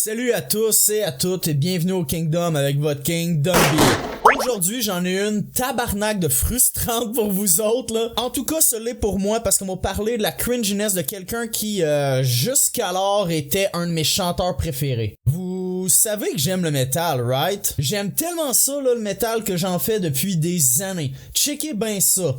Salut à tous et à toutes et bienvenue au Kingdom avec votre King Dumby. Aujourd'hui, j'en ai une tabarnak de frustrante pour vous autres là. En tout cas, ce l'est pour moi parce qu'on m'a parlé de la cringiness de quelqu'un qui jusqu'alors était un de mes chanteurs préférés. Vous savez que j'aime le métal, right? J'aime tellement ça là, le métal, que j'en fais depuis des années. Checkez bien ça.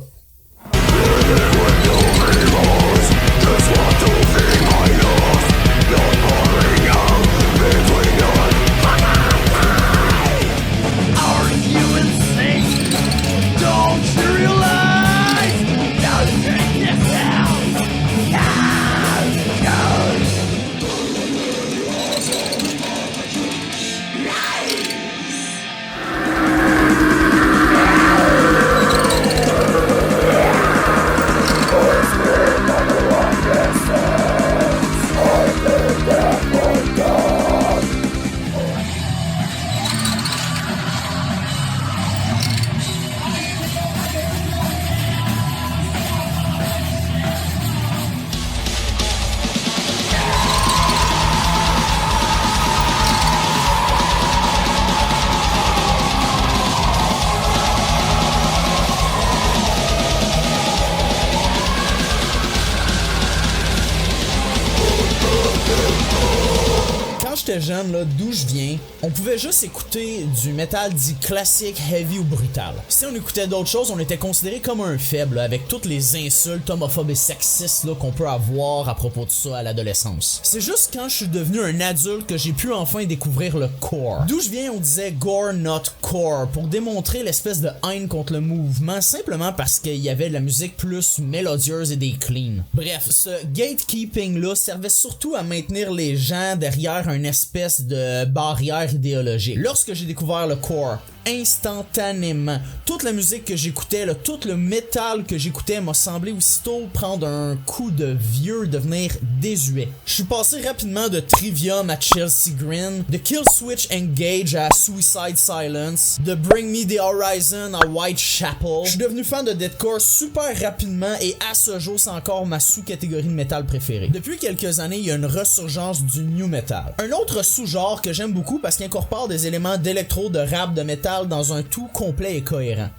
J'étais jeune, là, d'où je viens, on pouvait juste écouter du métal dit classique, heavy ou brutal. Si on écoutait d'autres choses, on était considéré comme un faible, là, avec toutes les insultes homophobes et sexistes là, qu'on peut avoir à propos de ça à l'adolescence. C'est juste quand je suis devenu un adulte que j'ai pu enfin découvrir le core. D'où je viens, on disait gore not core, pour démontrer l'espèce de haine contre le mouvement, simplement parce qu'il y avait de la musique plus mélodieuse et des cleans. Bref, ce gatekeeping là servait surtout à maintenir les gens derrière un espèce de barrière idéologique. Lorsque j'ai découvert le core, instantanément, toute la musique que j'écoutais, tout le métal que j'écoutais m'a semblé aussitôt prendre un coup de vieux, devenir désuet. Je suis passé rapidement de Trivium à Chelsea Grin, de Killswitch Engage à Suicide Silence, de Bring Me the Horizon à Whitechapel. Je suis devenu fan de deathcore super rapidement et à ce jour c'est encore ma sous-catégorie de métal préférée. Depuis quelques années, il y a une resurgence du new metal. Un autre sous-genre que j'aime beaucoup parce qu'il incorpore des éléments d'électro, de rap, de métal dans un tout complet et cohérent.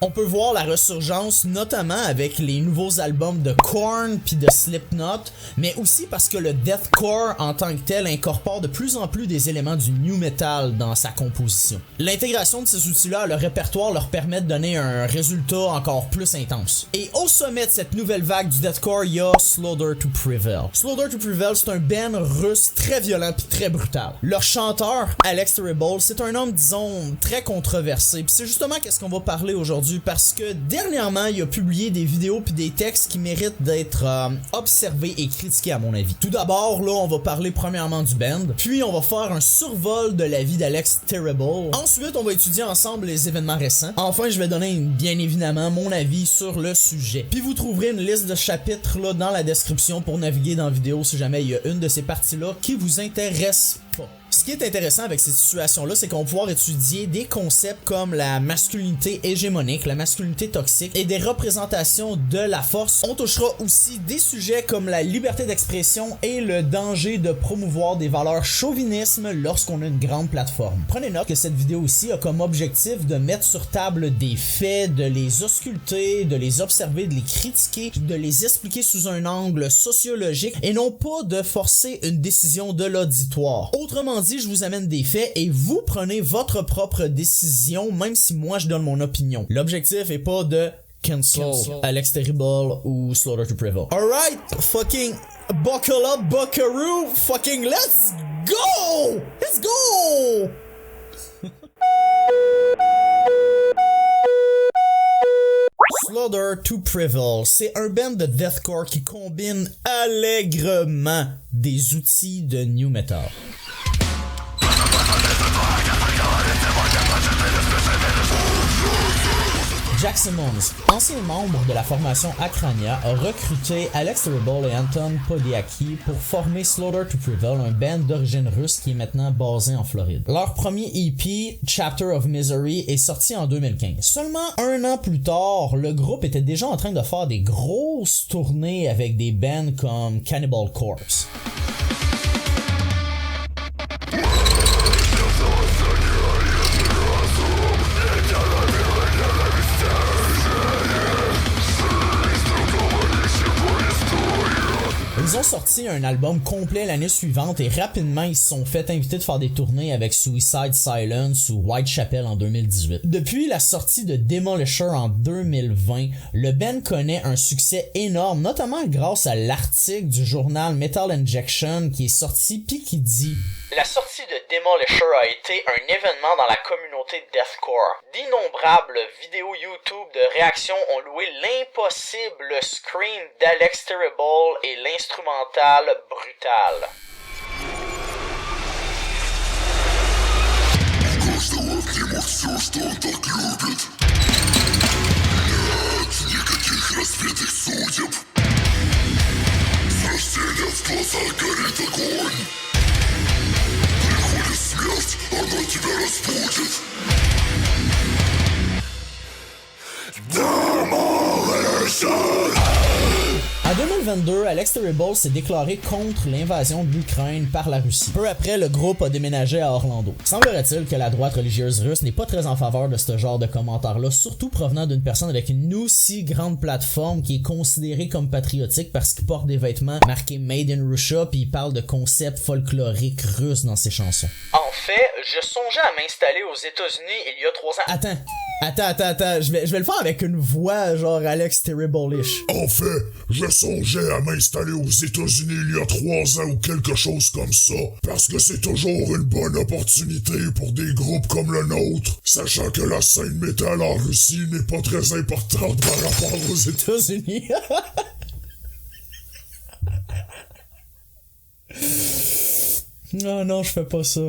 On peut voir la resurgence notamment avec les nouveaux albums de Korn puis de Slipknot, mais aussi parce que le deathcore en tant que tel incorpore de plus en plus des éléments du new metal dans sa composition. L'intégration de ces outils-là à leur répertoire leur permet de donner un résultat encore plus intense. Et au sommet de cette nouvelle vague du deathcore, il y a Slaughter to Prevail. Slaughter to Prevail, c'est un band russe très violent puis très brutal. Leur chanteur, Alex Terrible, c'est un homme, disons, très controversé, puis c'est justement qu'est-ce qu'on va parler aujourd'hui, parce que dernièrement il a publié des vidéos puis des textes qui méritent d'être observés et critiqués à mon avis. Tout d'abord là, on va parler premièrement du band, puis on va faire un survol de la vie d'Alex Terrible. Ensuite, on va étudier ensemble les événements récents. Enfin, je vais donner bien évidemment mon avis sur le sujet. Puis vous trouverez une liste de chapitres là dans la description pour naviguer dans la vidéo si jamais il y a une de ces parties-là qui vous intéresse pas. Ce qui est intéressant avec ces situations-là, c'est qu'on va pouvoir étudier des concepts comme la masculinité hégémonique, la masculinité toxique et des représentations de la force. On touchera aussi des sujets comme la liberté d'expression et le danger de promouvoir des valeurs chauvinisme lorsqu'on a une grande plateforme. Prenez note que cette vidéo aussi a comme objectif de mettre sur table des faits, de les ausculter, de les observer, de les critiquer, de les expliquer sous un angle sociologique et non pas de forcer une décision de l'auditoire. Autrement dit, je vous amène des faits et vous prenez votre propre décision, même si moi je donne mon opinion. L'objectif est pas de cancel Alex Terrible ou Slaughter to Prevail. Alright, fucking buckle up, buckaroo, fucking let's go! Let's go! Slaughter to Prevail, c'est un band de deathcore qui combine allègrement des outils de new metal. Jack Simmons, ancien membre de la formation Acrania, a recruté Alex Terrible et Anton Podiaki pour former Slaughter to Prevail, un band d'origine russe qui est maintenant basé en Floride. Leur premier EP, Chapter of Misery, est sorti en 2015. Seulement un an plus tard, le groupe était déjà en train de faire des grosses tournées avec des bands comme Cannibal Corpse. Ils ont sorti un album complet l'année suivante et rapidement ils se sont fait inviter de faire des tournées avec Suicide Silence ou Whitechapel en 2018. Depuis la sortie de Demolisher en 2020, le band connaît un succès énorme, notamment grâce à l'article du journal Metal Injection qui est sorti pis qui dit: la sortie de Demolisher a été un événement dans la communauté deathcore. D'innombrables vidéos YouTube de réaction ont loué l'impossible scream d'Alex Terrible et l'instrumental brutal. En 2022, Alex Terrible s'est déclaré contre l'invasion de l'Ukraine par la Russie. Peu après, le groupe a déménagé à Orlando. Semblerait-il que la droite religieuse russe n'est pas très en faveur de ce genre de commentaires-là, surtout provenant d'une personne avec une aussi grande plateforme qui est considérée comme patriotique parce qu'il porte des vêtements marqués Made in Russia puis il parle de concepts folkloriques russes dans ses chansons. En fait, je songeais à m'installer aux États-Unis il y a 3 ans. Attends, je vais le faire avec une voix genre Alex Terrible-ish. En fait, je songeais à m'installer aux États-Unis il y a 3 ans ou quelque chose comme ça, parce que c'est toujours une bonne opportunité pour des groupes comme le nôtre, sachant que la scène métal en Russie n'est pas très importante par rapport aux États-Unis. Non, je fais pas ça.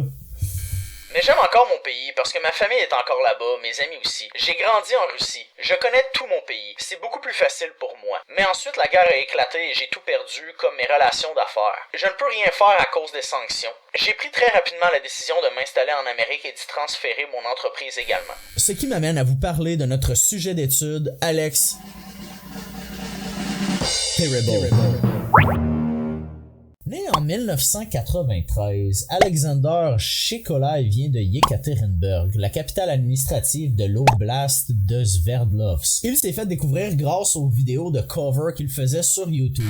Mais j'aime encore mon pays parce que ma famille est encore là-bas, mes amis aussi. J'ai grandi en Russie. Je connais tout mon pays. C'est beaucoup plus facile pour moi. Mais ensuite, la guerre a éclaté et j'ai tout perdu, comme mes relations d'affaires. Je ne peux rien faire à cause des sanctions. J'ai pris très rapidement la décision de m'installer en Amérique et d'y transférer mon entreprise également. Ce qui m'amène à vous parler de notre sujet d'étude, Alex Terrible. Né en 1993, Alexander Shekolai vient de Yekaterinburg, la capitale administrative de l'oblast de Sverdlovsk. Il s'est fait découvrir grâce aux vidéos de cover qu'il faisait sur YouTube.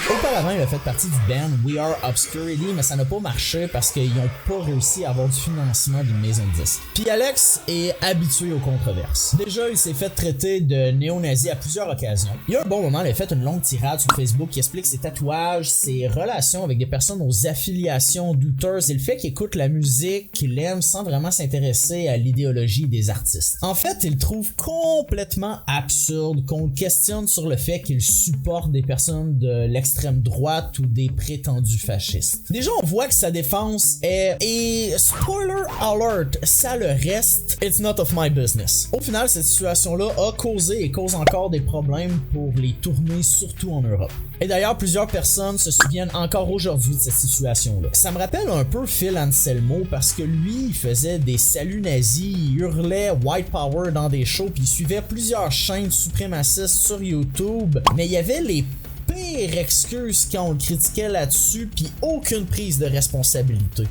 Auparavant, il a fait partie du band We Are Obscurity, mais ça n'a pas marché parce qu'ils n'ont pas réussi à avoir du financement d'une maison de disques. Puis Alex est habitué aux controverses. Déjà, il s'est fait traiter de néo-nazi à plusieurs occasions. Il y a un bon moment, il a fait une longue tirade sur Facebook qui explique ses tatouages, ses relations avec des personnes aux affiliations douteuses et le fait qu'il écoute la musique qu'il aime sans vraiment s'intéresser à l'idéologie des artistes. En fait, il trouve complètement absurde qu'on le questionne sur le fait qu'il supporte des personnes de l'extrême droite ou des prétendus fascistes. Déjà, on voit que sa défense est... Et spoiler alert, ça le reste, it's not of my business. Au final, cette situation-là a causé et cause encore des problèmes pour les tournées, surtout en Europe. Et d'ailleurs, plusieurs personnes se souviennent encore aujourd'hui de cette situation-là. Ça me rappelle un peu Phil Anselmo parce que lui, il faisait des saluts nazis, il hurlait White Power dans des shows, puis il suivait plusieurs chaînes suprémacistes sur YouTube, mais il y avait les pires excuses quand on le critiquait là-dessus, puis aucune prise de responsabilité.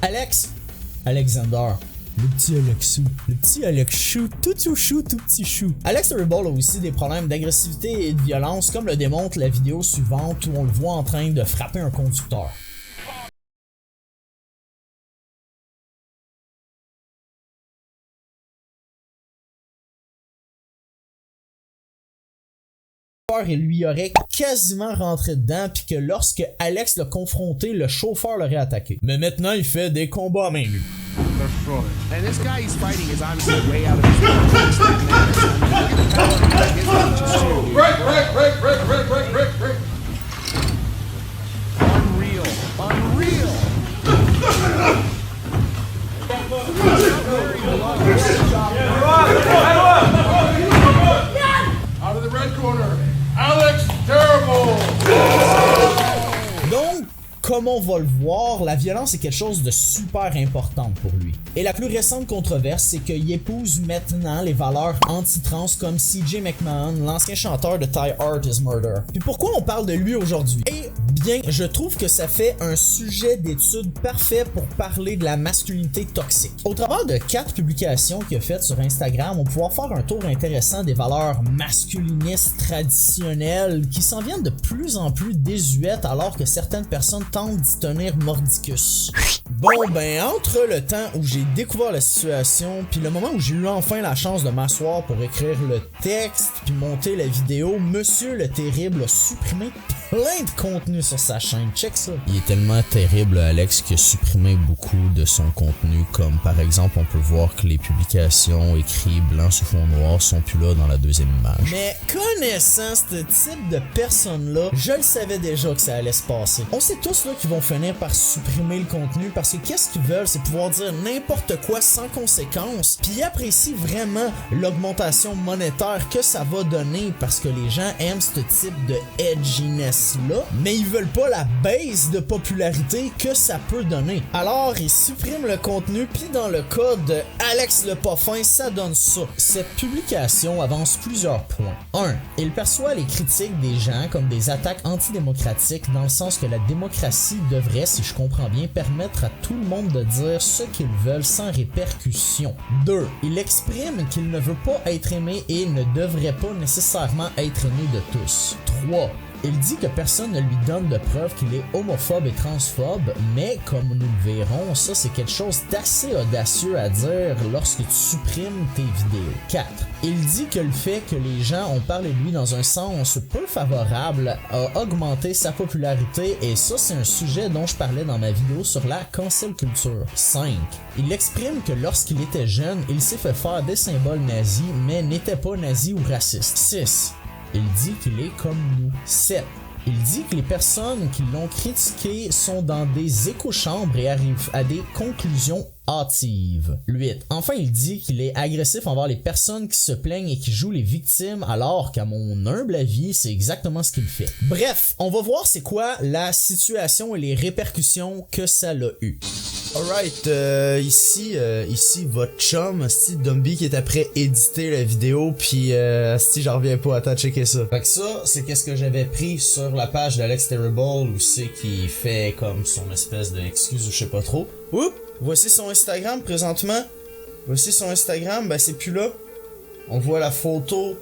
Alexander, le petit Alexou, tout chou, tout petit chou. Alex Terrible a aussi des problèmes d'agressivité et de violence, comme le démontre la vidéo suivante où on le voit en train de frapper un conducteur. Il lui aurait quasiment rentré dedans puis que lorsque Alex l'a confronté, le chauffeur l'aurait attaqué. Mais maintenant, il fait des combats à main nue. And this guy he's fighting is obviously way out of his break. Unreal. Out of the red corner, Alex Terrible. Donc, comme on va le voir, la violence est quelque chose de super important pour lui. Et la plus récente controverse, c'est qu'il épouse maintenant les valeurs anti-trans comme CJ McMahon, l'ancien chanteur de Tie Art is Murder. Puis pourquoi on parle de lui aujourd'hui? Eh bien, je trouve que ça fait un sujet d'étude parfait pour parler de la masculinité toxique. Au travers de 4 publications qu'il a faites sur Instagram, on va pouvoir faire un tour intéressant des valeurs masculinistes traditionnelles qui s'en viennent de plus en plus désuètes alors que certaines personnes tentent d'y tenir mordicus. Bon ben, entre le temps où j'ai découvert la situation puis le moment où j'ai eu enfin la chance de m'asseoir pour écrire le texte puis monter la vidéo, Monsieur le Terrible a supprimé plein de contenu sur sa chaîne. Check ça. Il est tellement terrible, Alex, qu'il a supprimé beaucoup de son contenu, comme par exemple, on peut voir que les publications écrites blanc sur fond noir sont plus là dans la deuxième image. Mais connaissant ce type de personnes-là, je le savais déjà que ça allait se passer. On sait tous là qu'ils vont finir par supprimer le contenu parce que qu'est-ce qu'ils veulent, c'est pouvoir dire n'importe quoi sans conséquence, puis ils apprécient vraiment l'augmentation monétaire que ça va donner parce que les gens aiment ce type de edginess là, mais ils veulent pas la baisse de popularité que ça peut donner. Alors ils suppriment le contenu, puis dans le cas de Alex le pas fin, ça donne ça. Cette publication avance plusieurs points. 1. Il perçoit les critiques des gens comme des attaques antidémocratiques dans le sens que la démocratie devrait, si je comprends bien, permettre à tout le monde de dire ce qu'ils veulent sans répercussion. 2. Il exprime qu'il ne veut pas être aimé et ne devrait pas nécessairement être aimé de tous. 3. Il dit que personne ne lui donne de preuves qu'il est homophobe et transphobe, mais comme nous le verrons, ça c'est quelque chose d'assez audacieux à dire lorsque tu supprimes tes vidéos. 4. Il dit que le fait que les gens ont parlé de lui dans un sens peu favorable a augmenté sa popularité et ça c'est un sujet dont je parlais dans ma vidéo sur la cancel culture. 5. Il exprime que lorsqu'il était jeune, il s'est fait faire des symboles nazis mais n'était pas nazi ou raciste. 6. Il dit qu'il est comme nous. 7. Il dit que les personnes qui l'ont critiqué sont dans des écochambres et arrivent à des conclusions hâtives. 8. Enfin, il dit qu'il est agressif envers les personnes qui se plaignent et qui jouent les victimes, alors qu'à mon humble avis, c'est exactement ce qu'il fait. Bref, on va voir c'est quoi la situation et les répercussions que ça l'a eu. Alright, ici votre chum, Dumby qui est après éditer la vidéo, puis j'en reviens pas, attends, checker ça. Fait que ça, c'est qu'est-ce que j'avais pris sur la page d'Alex Terrible, où c'est qu'il fait comme son espèce d'excuse ou je sais pas trop. Oups, voici son Instagram présentement. Voici son Instagram, ben c'est plus là. On voit la photo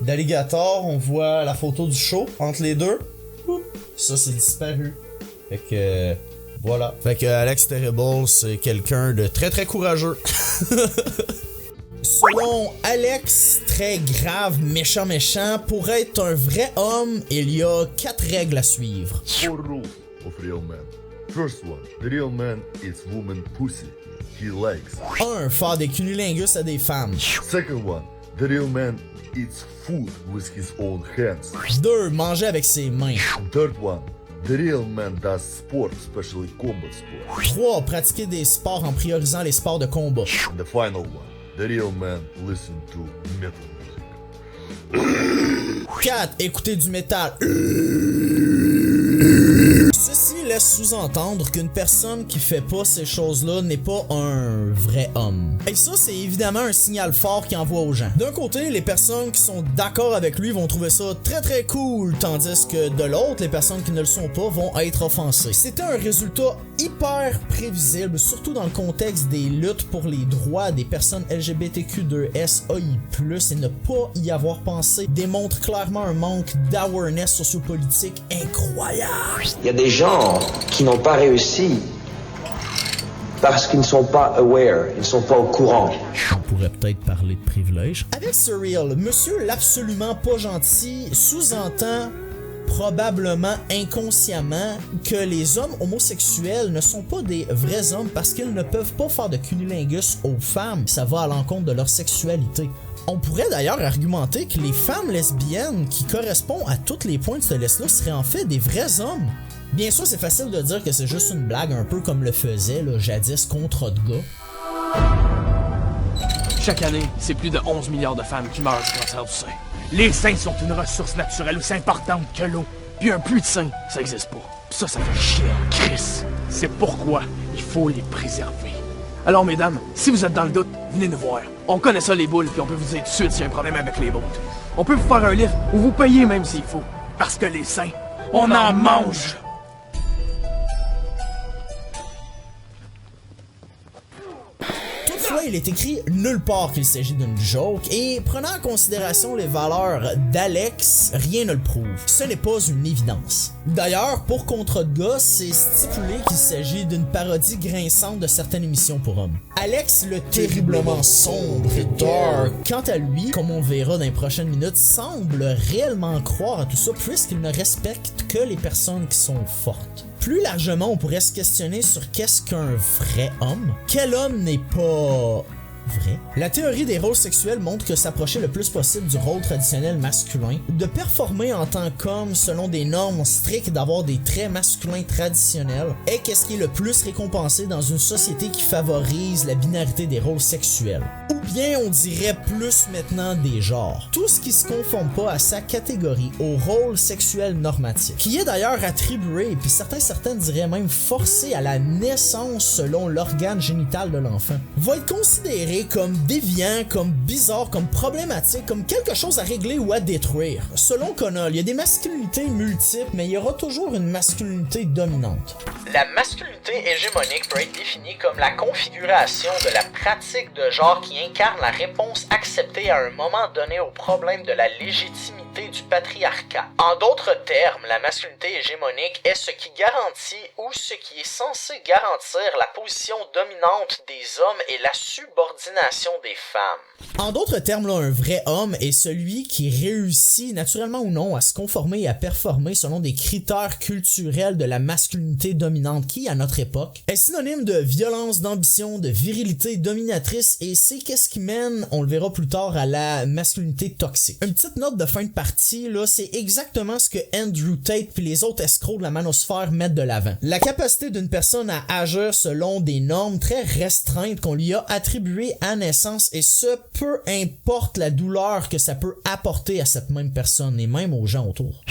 d'Alligator, on voit la photo du show, entre les deux. Oups, ça c'est disparu. Fait que... voilà. Fait que Alex Terrible, c'est quelqu'un de très très courageux. Selon Alex, très grave, méchant, pour être un vrai homme, il y a 4 règles à suivre. 4 rules of real man. First one, the real man is woman pussy. He likes. 1. Faire des cunnilingus à des femmes. Second one, the real man eats food with his own hands. 2. Manger avec ses mains. Third one, the real man does sport, especially combat sport. 3. Pratiquer des sports en priorisant les sports de combat. And the final one, the real man listen to metal music. 4. Écouter du métal. Ceci laisse sous-entendre qu'une personne qui fait pas ces choses-là n'est pas un vrai homme. Et ça, c'est évidemment un signal fort qu'il envoie aux gens. D'un côté, les personnes qui sont d'accord avec lui vont trouver ça très très cool, tandis que de l'autre, les personnes qui ne le sont pas vont être offensées. C'était un résultat hyper prévisible, surtout dans le contexte des luttes pour les droits des personnes LGBTQ2SAI+, et ne pas y avoir pensé démontre clairement un manque d'awareness sociopolitique incroyable. Il y a des gens qui n'ont pas réussi parce qu'ils ne sont pas aware, ils ne sont pas au courant. On pourrait peut-être parler de privilège. Avec Surreal, monsieur l'absolument pas gentil sous-entend probablement inconsciemment que les hommes homosexuels ne sont pas des vrais hommes parce qu'ils ne peuvent pas faire de cunnilingus aux femmes. Ça va à l'encontre de leur sexualité. On pourrait d'ailleurs argumenter que les femmes lesbiennes qui correspondent à tous les points de ce liste-là seraient en fait des vrais hommes. Bien sûr, c'est facile de dire que c'est juste une blague, un peu comme le faisait là, jadis Contre de gars. Chaque année, c'est plus de 11 milliards de femmes qui meurent du cancer du sein. Les seins sont une ressource naturelle aussi importante que l'eau. Puis un puits de sein, ça existe pas. Pis ça fait chier en crisse. C'est pourquoi il faut les préserver. Alors mesdames, si vous êtes dans le doute, venez nous voir. On connaît ça les boules, puis on peut vous dire tout de suite s'il y a un problème avec les vôtres. On peut vous faire un livre ou vous payer même s'il faut. Parce que les seins, on en mange! là, il est écrit nulle part qu'il s'agit d'une joke, et prenant en considération les valeurs d'Alex, rien ne le prouve. Ce n'est pas une évidence. D'ailleurs, pour Contrat de gars, c'est stipulé qu'il s'agit d'une parodie grinçante de certaines émissions pour hommes. Alex, le terriblement sombre et dark, quant à lui, comme on verra dans les prochaines minutes, semble réellement croire à tout ça puisqu'il ne respecte que les personnes qui sont fortes. Plus largement, on pourrait se questionner sur qu'est-ce qu'un vrai homme. Quel homme n'est pas vrai? La théorie des rôles sexuels montre que s'approcher le plus possible du rôle traditionnel masculin, de performer en tant qu'homme selon des normes strictes, d'avoir des traits masculins traditionnels, est qu'est-ce qui est le plus récompensé dans une société qui favorise la binarité des rôles sexuels. Ou bien on dirait plus maintenant des genres. Tout ce qui se conforme pas à sa catégorie, au rôle sexuel normatif, qui est d'ailleurs attribué, puis certains diraient même forcé à la naissance selon l'organe génital de l'enfant, va être considéré comme déviant, comme bizarre, comme problématique, comme quelque chose à régler ou à détruire. Selon Connell, il y a des masculinités multiples, mais il y aura toujours une masculinité dominante. La masculinité hégémonique peut être définie comme la configuration de la pratique de genre qui incarne la réponse acceptée à un moment donné au problème de la légitimité du patriarcat. En d'autres termes, la masculinité hégémonique est ce qui garantit ou ce qui est censé garantir la position dominante des hommes et la subordination des femmes. En d'autres termes, là, un vrai homme est celui qui réussit, naturellement ou non, à se conformer et à performer selon des critères culturels de la masculinité dominante qui, à notre époque, est synonyme de violence, d'ambition, de virilité dominatrice, et c'est qu'est-ce qui mène, on le verra plus tard, à la masculinité toxique. Une petite note de fin de partie, là, c'est exactement ce que Andrew Tate puis les autres escrocs de la manosphère mettent de l'avant. La capacité d'une personne à agir selon des normes très restreintes qu'on lui a attribuées à naissance, et ce, peu importe la douleur que ça peut apporter à cette même personne et même aux gens autour.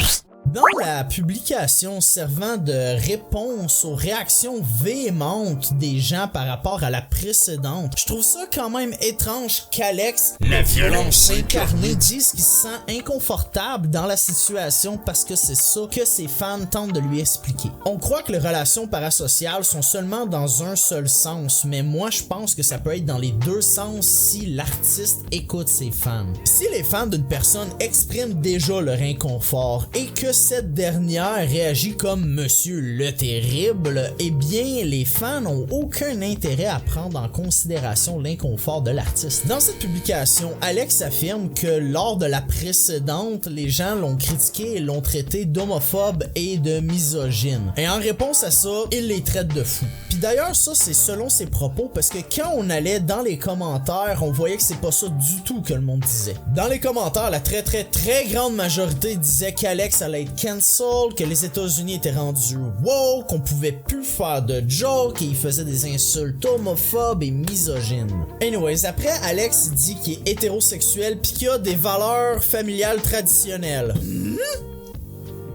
Dans la publication servant de réponse aux réactions véhémentes des gens par rapport à la précédente, je trouve ça quand même étrange qu'Alex, la violence incarnée, dise qu'il se sent inconfortable dans la situation parce que c'est ça que ses fans tentent de lui expliquer. On croit que les relations parasociales sont seulement dans un seul sens, mais moi je pense que ça peut être dans les deux sens si l'artiste écoute ses fans. Si les fans d'une personne expriment déjà leur inconfort et que cette dernière réagit comme Monsieur le Terrible, eh bien, les fans n'ont aucun intérêt à prendre en considération l'inconfort de l'artiste. Dans cette publication, Alex affirme que lors de la précédente, les gens l'ont critiqué et l'ont traité d'homophobe et de misogyne. Et en réponse à ça, il les traite de fous. Puis d'ailleurs, ça, c'est selon ses propos, parce que quand on allait dans les commentaires, on voyait que c'est pas ça du tout que le monde disait. Dans les commentaires, la très grande majorité disait qu'Alex allait être cancel, que les États-Unis étaient rendus woke, qu'on pouvait plus faire de jokes et il faisait des insultes homophobes et misogynes. Anyways, après, Alex dit qu'il est hétérosexuel pis qu'il a des valeurs familiales traditionnelles.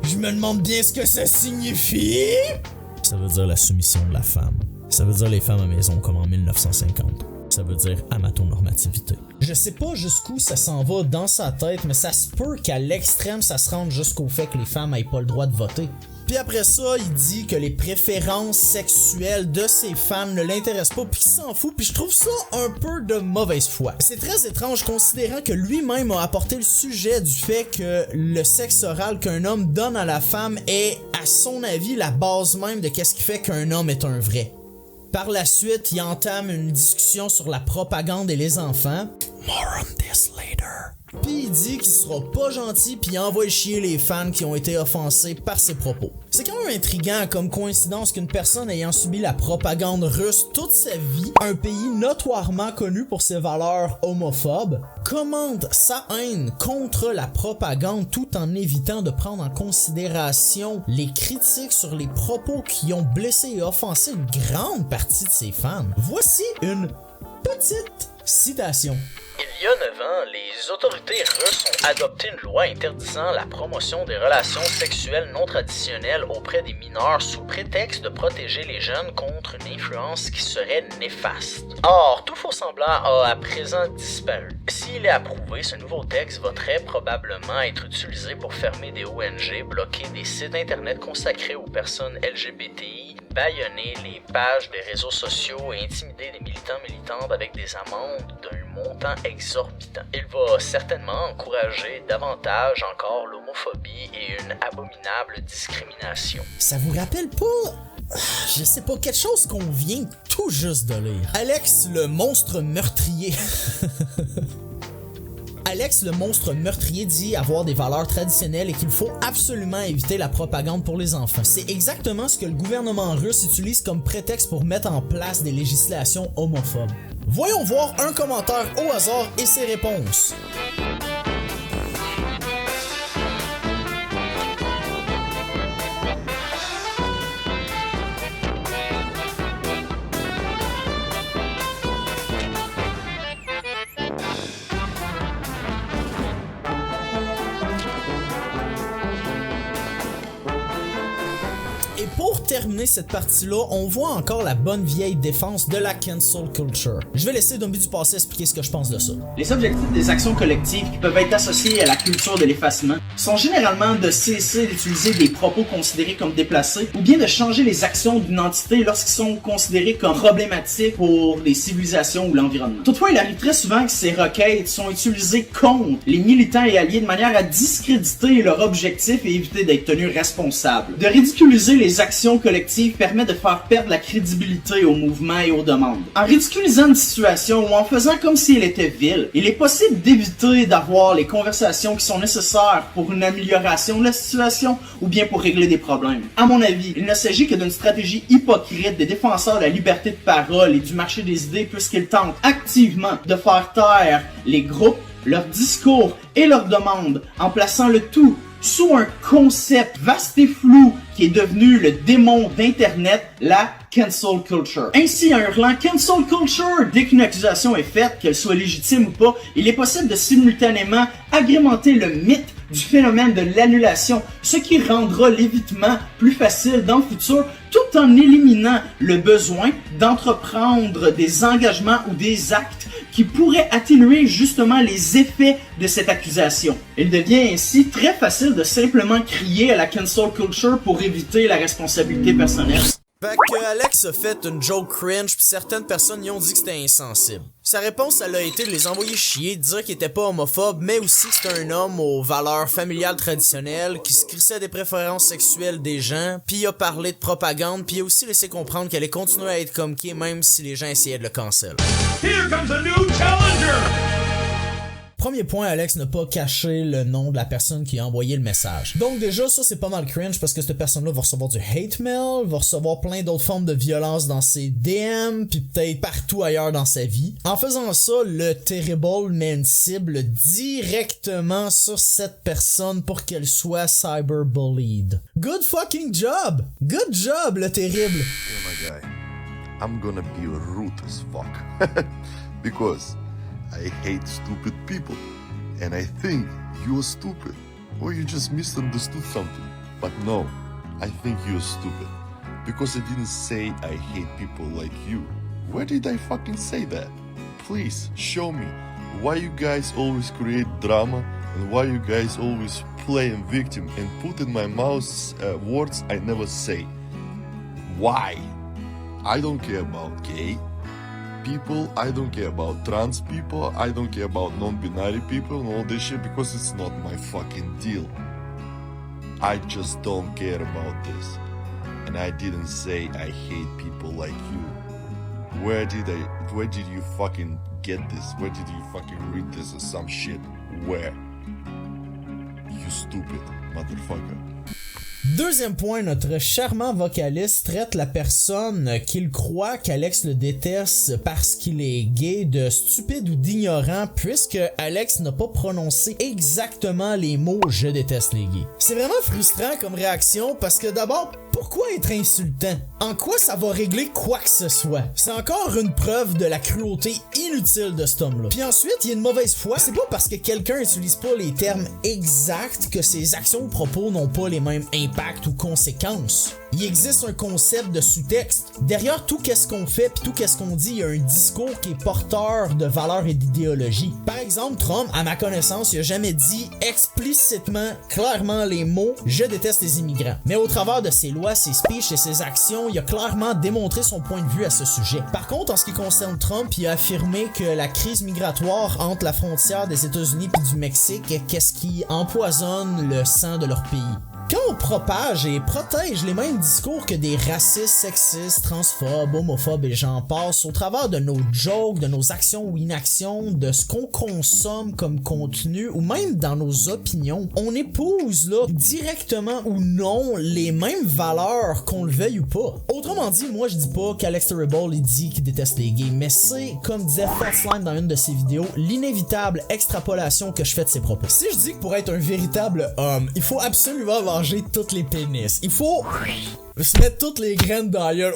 Je me demande bien ce que ça signifie. Ça veut dire la soumission de la femme. Ça veut dire les femmes à maison comme en 1950. Ça veut dire amatonormativité. Je sais pas jusqu'où ça s'en va dans sa tête, mais ça se peut qu'à l'extrême ça se rende jusqu'au fait que les femmes aient pas le droit de voter. Puis après ça, il dit que les préférences sexuelles de ses fans ne l'intéressent pas, puis qu'il s'en fout, puis je trouve ça un peu de mauvaise foi. C'est très étrange considérant que lui-même a apporté le sujet du fait que le sexe oral qu'un homme donne à la femme est, à son avis, la base même de qu'est-ce qui fait qu'un homme est un vrai. Par la suite, il entame une discussion sur la propagande et les enfants. More on this later. Puis il dit qu'il sera pas gentil puis il envoie chier les fans qui ont été offensés par ses propos. C'est quand même intriguant comme coïncidence qu'une personne ayant subi la propagande russe toute sa vie, un pays notoirement connu pour ses valeurs homophobes, commente sa haine contre la propagande tout en évitant de prendre en considération les critiques sur les propos qui ont blessé et offensé une grande partie de ses fans. Voici une petite citation. Il y a 9 ans, les autorités russes ont adopté une loi interdisant la promotion des relations sexuelles non traditionnelles auprès des mineurs sous prétexte de protéger les jeunes contre une influence qui serait néfaste. Or, tout faux semblant a à présent disparu. Si S'il est approuvé, ce nouveau texte va très probablement être utilisé pour fermer des ONG, bloquer des sites internet consacrés aux personnes LGBTI, bâillonner les pages des réseaux sociaux et intimider les militants-militantes avec des amendes d'un montant exorbitant. Il va certainement encourager davantage encore l'homophobie et une abominable discrimination. Ça vous rappelle pas... Je sais pas, quelque chose qu'on vient tout juste de lire. Alex le monstre meurtrier. Alex le monstre meurtrier dit avoir des valeurs traditionnelles et qu'il faut absolument éviter la propagande pour les enfants. C'est exactement ce que le gouvernement russe utilise comme prétexte pour mettre en place des législations homophobes. Voyons voir un commentaire au hasard et ses réponses. Pour terminer cette partie-là, on voit encore la bonne vieille défense de la cancel culture. Je vais laisser Dombi du passé expliquer ce que je pense de ça. Les objectifs des actions collectives qui peuvent être associées à la culture de l'effacement sont généralement de cesser d'utiliser des propos considérés comme déplacés ou bien de changer les actions d'une entité lorsqu'ils sont considérés comme problématiques pour les civilisations ou l'environnement. Toutefois, il arrive très souvent que ces requêtes sont utilisées contre les militants et alliés de manière à discréditer leur objectif et éviter d'être tenus responsables. De ridiculiser les actions collectives permet de faire perdre la crédibilité au mouvement et aux demandes. En ridiculisant une situation ou en faisant comme si elle était vile, il est possible d'éviter d'avoir les conversations qui sont nécessaires pour une amélioration de la situation ou bien pour régler des problèmes. À mon avis, il ne s'agit que d'une stratégie hypocrite des défenseurs de la liberté de parole et du marché des idées puisqu'ils tentent activement de faire taire les groupes, leurs discours et leurs demandes en plaçant le tout sous un concept vaste et flou qui est devenu le démon d'Internet, la cancel culture. Ainsi, en hurlant cancel culture, dès qu'une accusation est faite, qu'elle soit légitime ou pas, il est possible de simultanément agrémenter le mythe du phénomène de l'annulation, ce qui rendra l'évitement plus facile dans le futur, tout en éliminant le besoin d'entreprendre des engagements ou des actes qui pourraient atténuer justement les effets de cette accusation. Il devient ainsi très facile de simplement crier à la cancel culture pour éviter la responsabilité personnelle. Fait que Alex a fait une joke cringe pis certaines personnes y ont dit que c'était insensible. Sa réponse, elle a été de les envoyer chier, de dire qu'il était pas homophobe, mais aussi que c'était un homme aux valeurs familiales traditionnelles, qui se crissait des préférences sexuelles des gens, pis il a parlé de propagande, pis il a aussi laissé comprendre qu'elle allait continuer à être comme qui, même si les gens essayaient de le cancel. Here comes a new challenger! Premier point, Alex n'a pas caché le nom de la personne qui a envoyé le message. Donc déjà, ça c'est pas mal cringe parce que cette personne-là va recevoir du hate mail, va recevoir plein d'autres formes de violence dans ses DM, puis peut-être partout ailleurs dans sa vie. En faisant ça, le Terrible met une cible directement sur cette personne pour qu'elle soit cyberbullied. Good fucking job! Good job, le Terrible! Oh my guy, I'm gonna be rude as fuck. Because I hate stupid people, and I think you're stupid, or you just misunderstood something. But no, I think you're stupid, because I didn't say I hate people like you. Where did I fucking say that? Please, show me. Why you guys always create drama, and why you guys always play a victim and put in my mouth words I never say. Why? I don't care about gay people, I don't care about trans people, I don't care about non-binary people and all this shit because it's not my fucking deal. I just don't care about this. And I didn't say I hate people like you. Where did you fucking get this? Where did you fucking read this or some shit? Where? You stupid motherfucker. Deuxième point, notre charmant vocaliste traite la personne qu'il croit qu'Alex le déteste parce qu'il est gay de stupide ou d'ignorant puisque Alex n'a pas prononcé exactement les mots « je déteste les gays ». C'est vraiment frustrant comme réaction parce que d'abord, pourquoi être insultant? En quoi ça va régler quoi que ce soit? C'est encore une preuve de la cruauté inutile de cet homme-là. Puis ensuite, il y a une mauvaise foi. C'est pas parce que quelqu'un utilise pas les termes exacts que ses actions ou propos n'ont pas les mêmes impacts ou conséquences. Il existe un concept de sous-texte. Derrière tout qu'est-ce qu'on fait puis tout qu'est-ce qu'on dit, il y a un discours qui est porteur de valeurs et d'idéologie. Par exemple, Trump, à ma connaissance, il a jamais dit explicitement, clairement les mots « je déteste les immigrants ». Mais au travers de ses lois, ses speeches et ses actions, il a clairement démontré son point de vue à ce sujet. Par contre, en ce qui concerne Trump, il a affirmé que la crise migratoire entre la frontière des États-Unis et du Mexique est qu'est-ce qui empoisonne le sang de leur pays. Quand on propage et protège les mêmes discours que des racistes, sexistes, transphobes, homophobes et j'en passe au travers de nos jokes, de nos actions ou inactions, de ce qu'on consomme comme contenu ou même dans nos opinions, on épouse là directement ou non les mêmes valeurs qu'on le veuille ou pas. Autrement dit, moi je dis pas qu'Alex Terrible il dit qu'il déteste les gays, mais c'est, comme disait Fatsline dans une de ses vidéos, l'inévitable extrapolation que je fais de ses propos. Si je dis que pour être un véritable homme, il faut absolument manger toutes les pénis. Il faut se mettre toutes les graines dans la gueule.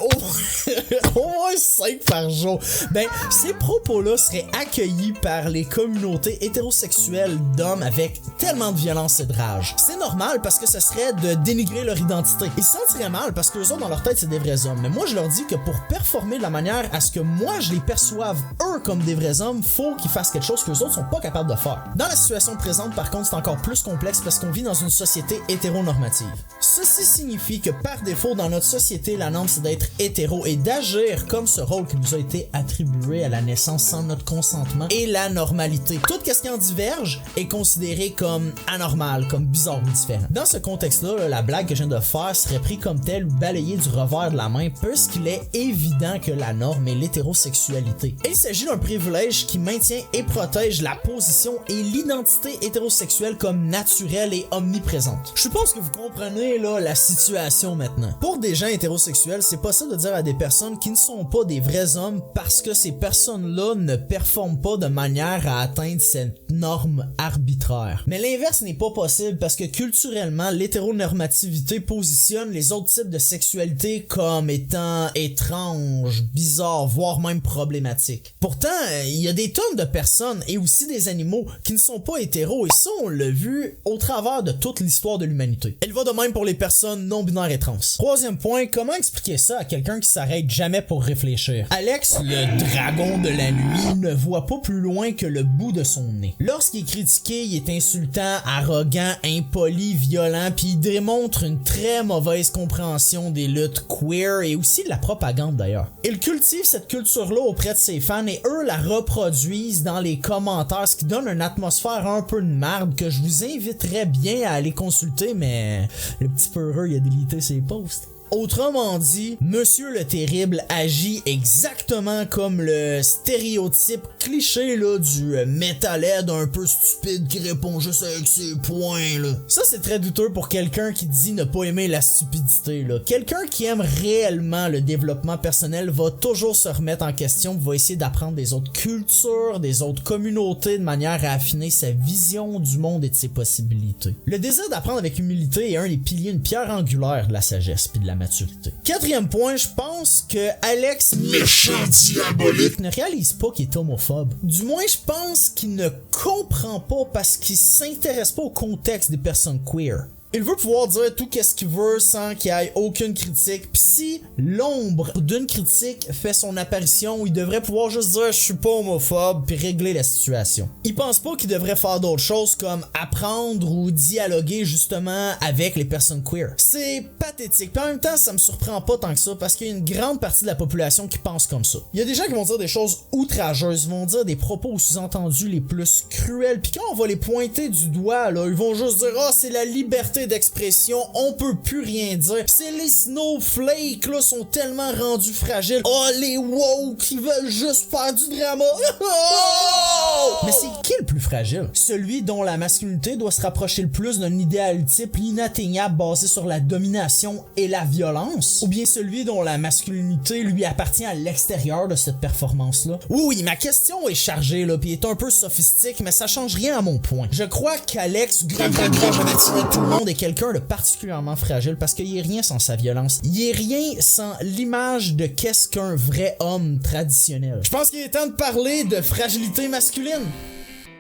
Au moins 5 par jour. Ben, ces propos-là seraient accueillis par les communautés hétérosexuelles d'hommes avec tellement de violence et de rage. C'est normal parce que ce serait de dénigrer leur identité. Ils se sentiraient mal parce que eux autres, dans leur tête, c'est des vrais hommes. Mais moi, je leur dis que pour performer de la manière à ce que moi, je les perçoive eux comme des vrais hommes, faut qu'ils fassent quelque chose que les autres sont pas capables de faire. Dans la situation présente, par contre, c'est encore plus complexe parce qu'on vit dans une société hétéronormative. Ceci signifie que par défaut, dans notre société, la norme c'est d'être hétéro et d'agir comme ce rôle qui nous a été attribué à la naissance sans notre consentement et la normalité. Tout ce qui en diverge est considéré comme anormal, comme bizarre ou différent. Dans ce contexte-là, la blague que je viens de faire serait prise comme telle ou balayée du revers de la main puisqu'il est évident que la norme est l'hétérosexualité. Il s'agit d'un privilège qui maintient et protège la position et l'identité hétérosexuelle comme naturelle et omniprésente. Je suppose que vous comprenez là la situation maintenant. Pour des gens hétérosexuels, c'est possible de dire à des personnes qui ne sont pas des vrais hommes parce que ces personnes-là ne performent pas de manière à atteindre cette norme arbitraire. Mais l'inverse n'est pas possible parce que culturellement, l'hétéronormativité positionne les autres types de sexualité comme étant étranges, bizarres, voire même problématiques. Pourtant, il y a des tonnes de personnes et aussi des animaux qui ne sont pas hétéros et ça, on l'a vu au travers de toute l'histoire de l'humanité. Elle va de même pour les personnes non binaires et trans. Troisième point, comment expliquer ça à quelqu'un qui s'arrête jamais pour réfléchir? Alex, le dragon de la nuit, ne voit pas plus loin que le bout de son nez. Lorsqu'il est critiqué, il est insultant, arrogant, impoli, violent, puis il démontre une très mauvaise compréhension des luttes queer et aussi de la propagande d'ailleurs. Il cultive cette culture-là auprès de ses fans et eux la reproduisent dans les commentaires, ce qui donne une atmosphère un peu de merde que je vous inviterais bien à aller consulter, mais le petit peureux il a délité ses posts. Autrement dit, Monsieur le Terrible agit exactement comme le stéréotype cliché là du metalhead un peu stupide qui répond juste avec ses poings là. Ça c'est très douteux pour quelqu'un qui dit ne pas aimer la stupidité là. Quelqu'un qui aime réellement le développement personnel va toujours se remettre en question, va essayer d'apprendre des autres cultures, des autres communautés de manière à affiner sa vision du monde et de ses possibilités. Le désir d'apprendre avec humilité est un des piliers, une pierre angulaire de la sagesse puis de la maturité. Quatrième point, je pense que Alex, méchant diabolique, ne réalise pas qu'il est homophobe. Du moins, je pense qu'il ne comprend pas parce qu'il s'intéresse pas au contexte des personnes queer. Il veut pouvoir dire tout qu'est-ce qu'il veut sans qu'il y ait aucune critique. Pis si l'ombre d'une critique fait son apparition, il devrait pouvoir juste dire je suis pas homophobe puis régler la situation. Il pense pas qu'il devrait faire d'autres choses comme apprendre ou dialoguer justement avec les personnes queer. C'est pathétique. Puis en même temps, ça me surprend pas tant que ça parce qu'il y a une grande partie de la population qui pense comme ça. Il y a des gens qui vont dire des choses outrageuses, vont dire des propos ou sous-entendus les plus cruels. Puis quand on va les pointer du doigt, là, ils vont juste dire ah c'est la liberté d'expression, on peut plus rien dire. C'est les snowflakes là sont tellement rendus fragiles. Oh les woke qui veulent juste faire du drama. Oh! Mais c'est qui le plus fragile? Celui dont la masculinité doit se rapprocher le plus d'un idéal type inatteignable basé sur la domination et la violence? Ou bien celui dont la masculinité lui appartient à l'extérieur de cette performance-là? Oui, ma question est chargée là, pis est un peu sophistique, mais ça change rien à mon point. Je crois qu'Alex, tout le monde est quelqu'un de particulièrement fragile parce qu'il est rien sans sa violence. Il est rien sans l'image de qu'est-ce qu'un vrai homme traditionnel. Je pense qu'il est temps de parler de fragilité masculine.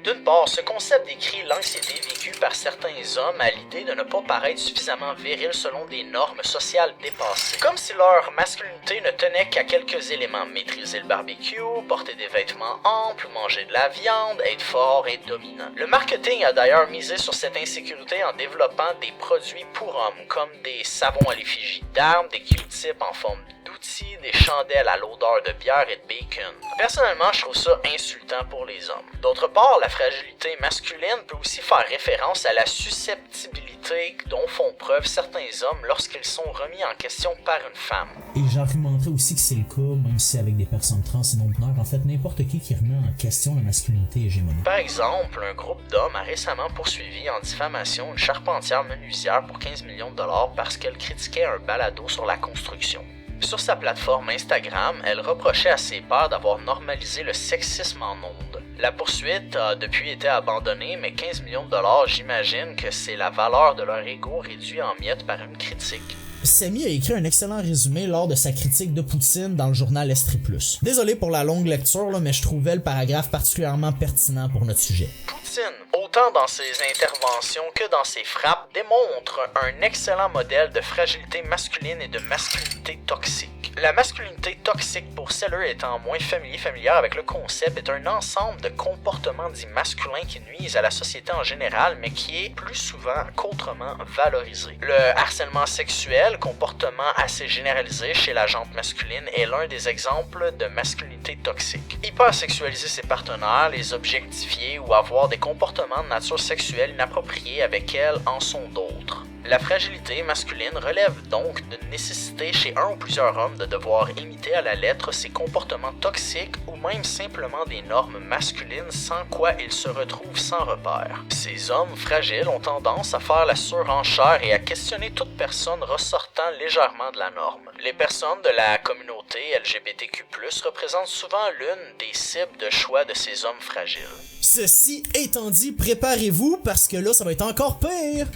D'une part, ce concept décrit l'anxiété vécue par certains hommes à l'idée de ne pas paraître suffisamment viril selon des normes sociales dépassées. Comme si leur masculinité ne tenait qu'à quelques éléments: maîtriser le barbecue, porter des vêtements amples, manger de la viande, être fort et dominant. Le marketing a d'ailleurs misé sur cette insécurité en développant des produits pour hommes, comme des savons à l'effigie d'armes, des Q-tips en forme d'outils, des chandelles à l'odeur de bière et de bacon. Personnellement, je trouve ça insultant pour les hommes. D'autre part, la fragilité masculine peut aussi faire référence à la susceptibilité dont font preuve certains hommes lorsqu'ils sont remis en question par une femme. Et j'argumenterais aussi que c'est le cas, même si avec des personnes trans et non-binaires, en fait, n'importe qui remet en question la masculinité hégémonique. Par exemple, un groupe d'hommes a récemment poursuivi en diffamation une charpentière menuisière pour 15 millions de dollars parce qu'elle critiquait un balado sur la construction. Sur sa plateforme Instagram, elle reprochait à ses pairs d'avoir normalisé le sexisme en ondes. La poursuite a depuis été abandonnée, mais 15 millions de dollars, j'imagine que c'est la valeur de leur ego réduit en miettes par une critique. Samy a écrit un excellent résumé lors de sa critique de Poutine dans le journal Estrie Plus. Désolé pour la longue lecture, mais je trouvais le paragraphe particulièrement pertinent pour notre sujet. Poutine, autant dans ses interventions que dans ses frappes, démontre un excellent modèle de fragilité masculine et de masculinité toxique. La masculinité toxique, pour celles étant moins familières avec le concept, est un ensemble de comportements dits masculins qui nuisent à la société en général, mais qui est plus souvent qu'autrement valorisé. Le harcèlement sexuel, comportement assez généralisé chez la gente masculine, est l'un des exemples de masculinité toxique. Hypersexualiser ses partenaires, les objectifier ou avoir des comportements de nature sexuelle inappropriés avec elles en sont d'autres. La fragilité masculine relève donc d'une nécessité chez un ou plusieurs hommes de devoir imiter à la lettre ces comportements toxiques ou même simplement des normes masculines sans quoi ils se retrouvent sans repère. Ces hommes fragiles ont tendance à faire la surenchère et à questionner toute personne ressortant légèrement de la norme. Les personnes de la communauté LGBTQ+, représentent souvent l'une des cibles de choix de ces hommes fragiles. Ceci étant dit, préparez-vous parce que là, ça va être encore pire!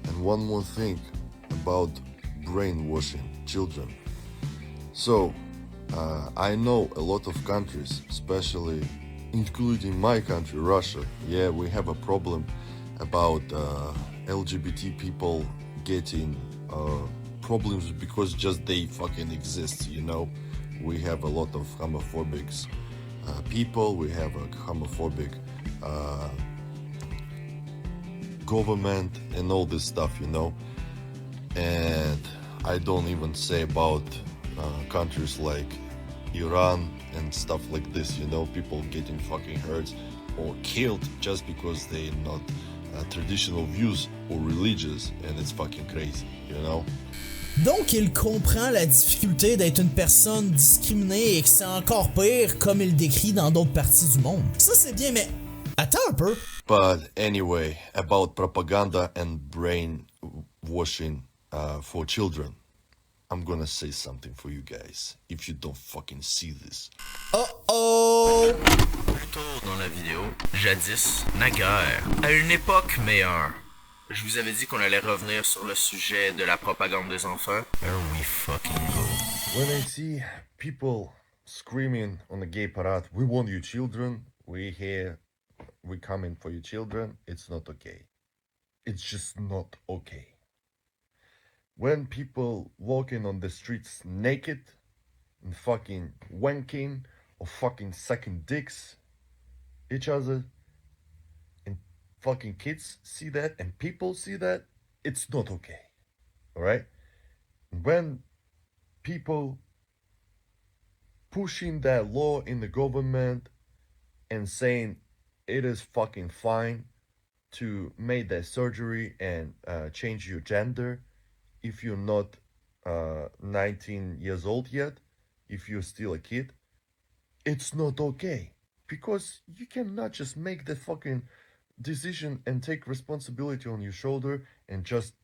And one more thing about brainwashing children. So, I know a lot of countries, especially including my country, Russia. Yeah, we have a problem about LGBT people getting problems because just they fucking exist, you know? We have a lot of homophobic people, we have a homophobic government and all this stuff, you know. And I don't even say about countries like Iran and stuff like this, you know, people getting fucking hurt or killed just because they're not traditional views or religious, and it's fucking crazy, you know. Donc il comprend la difficulté d'être une personne discriminée et que c'est encore pire comme il décrit dans d'autres parties du monde. Ça c'est bien, mais attends un peu. But anyway, about propaganda and brainwashing for children, I'm gonna say something for you guys, if you don't fucking see this. Oh! Plus tôt dans la vidéo, jadis, naguère, à une époque meilleure. Je vous avais dit qu'on allait revenir sur le sujet de la propagande des enfants. Here we fucking go. When I see people screaming on the gay parade, we want you children, we here, we coming for you children, it's not okay. It's just not okay. When people walking on the streets naked and fucking wanking or fucking sucking dicks each other, and fucking kids see that and people see that, it's not okay. Alright? When people pushing that law in the government and saying it is fucking fine to make that surgery and change your gender if you're not 19 years old yet, if you're still a kid, it's not okay. Because you cannot just make the fucking decision and take responsibility on your shoulder and just